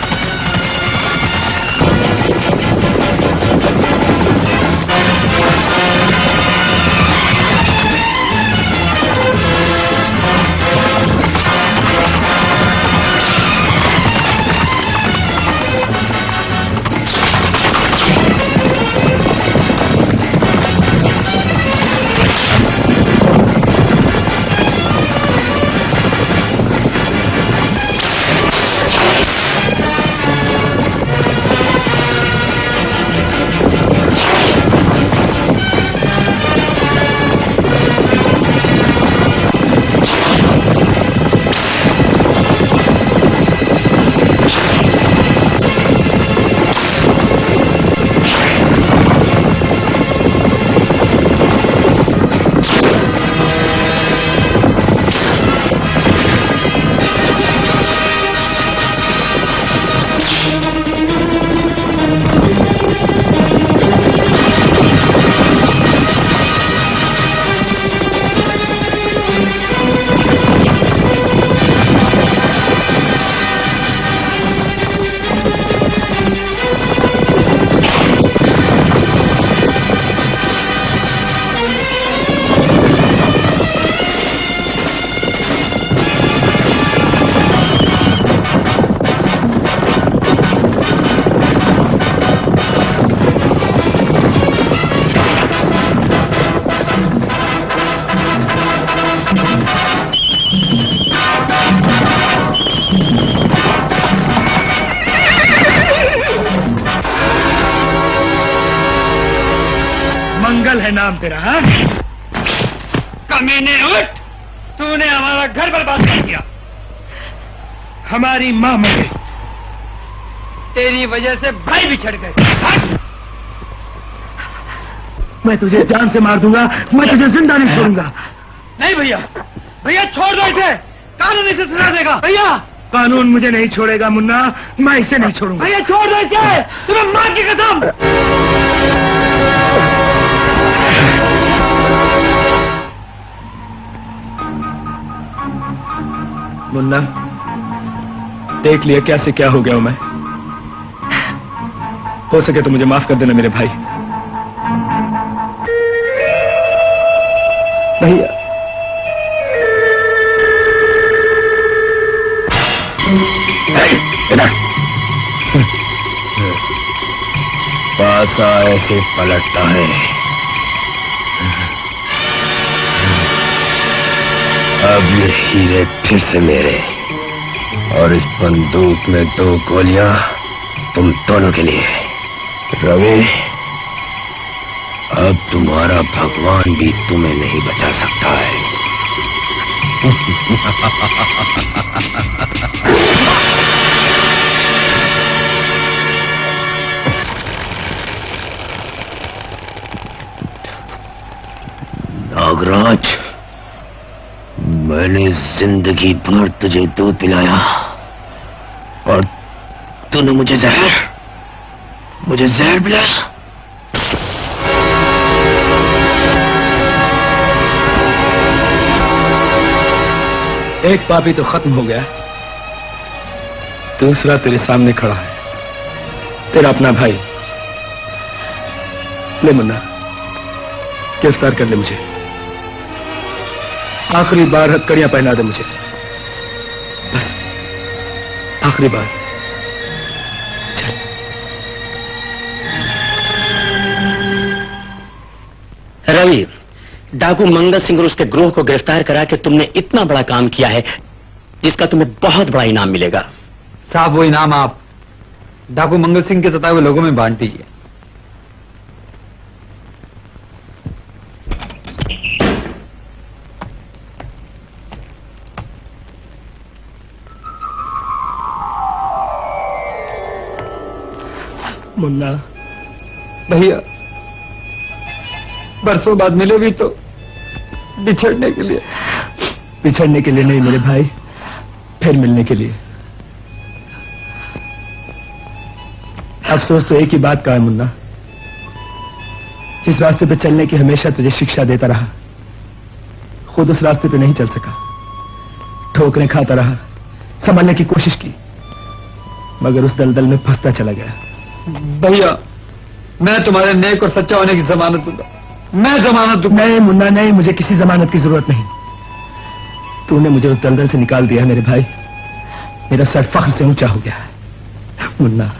है नाम तेरा? हाँ, कमीने उठ, तूने हमारा घर बर्बाद कर दिया। हमारी माँ मर गई, तेरी वजह से भाई बिछड़ गए। हट! मैं तुझे जान से मार दूंगा, मैं तुझे जिंदा नहीं छोड़ूंगा। नहीं भैया, भैया छोड़ दो इसे, कानून इसे सजा देगा। भैया कानून मुझे नहीं छोड़ेगा मुन्ना, मैं इसे नहीं छोड़ूंगा। भैया छोड़ दो इसे, तुम्हें मार की कसम। मुन्ना, देख लिया क्या से क्या हो गया हूं मैं। हो सके तो मुझे माफ कर देना मेरे भाई। भैया इधर पासा ऐसे पलटता है। अब ये हीरे फिर से मेरे, और इस बंदूक में 2 गोलियां तुम दोनों के लिए। रवि, अब तुम्हारा भगवान भी तुम्हें नहीं बचा सकता है। नागराज, मैंने जिंदगी भर तुझे दूध पिलाया और तूने मुझे जहर पिलाया। एक पापी तो खत्म हो गया, दूसरा तेरे सामने खड़ा है, तेरा अपना भाई। ले मुन्ना, गिरफ्तार कर ले मुझे, आखिरी बार हथकड़ियां पहना दे मुझे, बस आखिरी बार। चल। रवि, डाकू मंगल सिंह और उसके ग्रोह को गिरफ्तार करा के तुमने इतना बड़ा काम किया है जिसका तुम्हें बहुत बड़ा इनाम मिलेगा। साहब, वो इनाम आप डाकू मंगल सिंह के सताए हुए लोगों में बांट दीजिए। मुन्ना, भैया, बरसों बाद मिले भी तो बिछड़ने के लिए। बिछड़ने के लिए नहीं मेरे भाई, फिर मिलने के लिए। अफसोस तो एक ही बात का है मुन्ना, इस रास्ते पे चलने की हमेशा तुझे शिक्षा देता रहा, खुद उस रास्ते पे नहीं चल सका, ठोकरें खाता रहा, संभलने की कोशिश की, मगर उस दलदल में फंसता चला गया। भैया, मैं तुम्हारे नेक और सच्चा होने की जमानत दूंगा, मैं जमानत दूंगा। नहीं मुन्ना नहीं, मुझे किसी जमानत की जरूरत नहीं। तूने मुझे उस दलदल से निकाल दिया मेरे भाई, मेरा सर फख्र से ऊंचा हो गया है मुन्ना।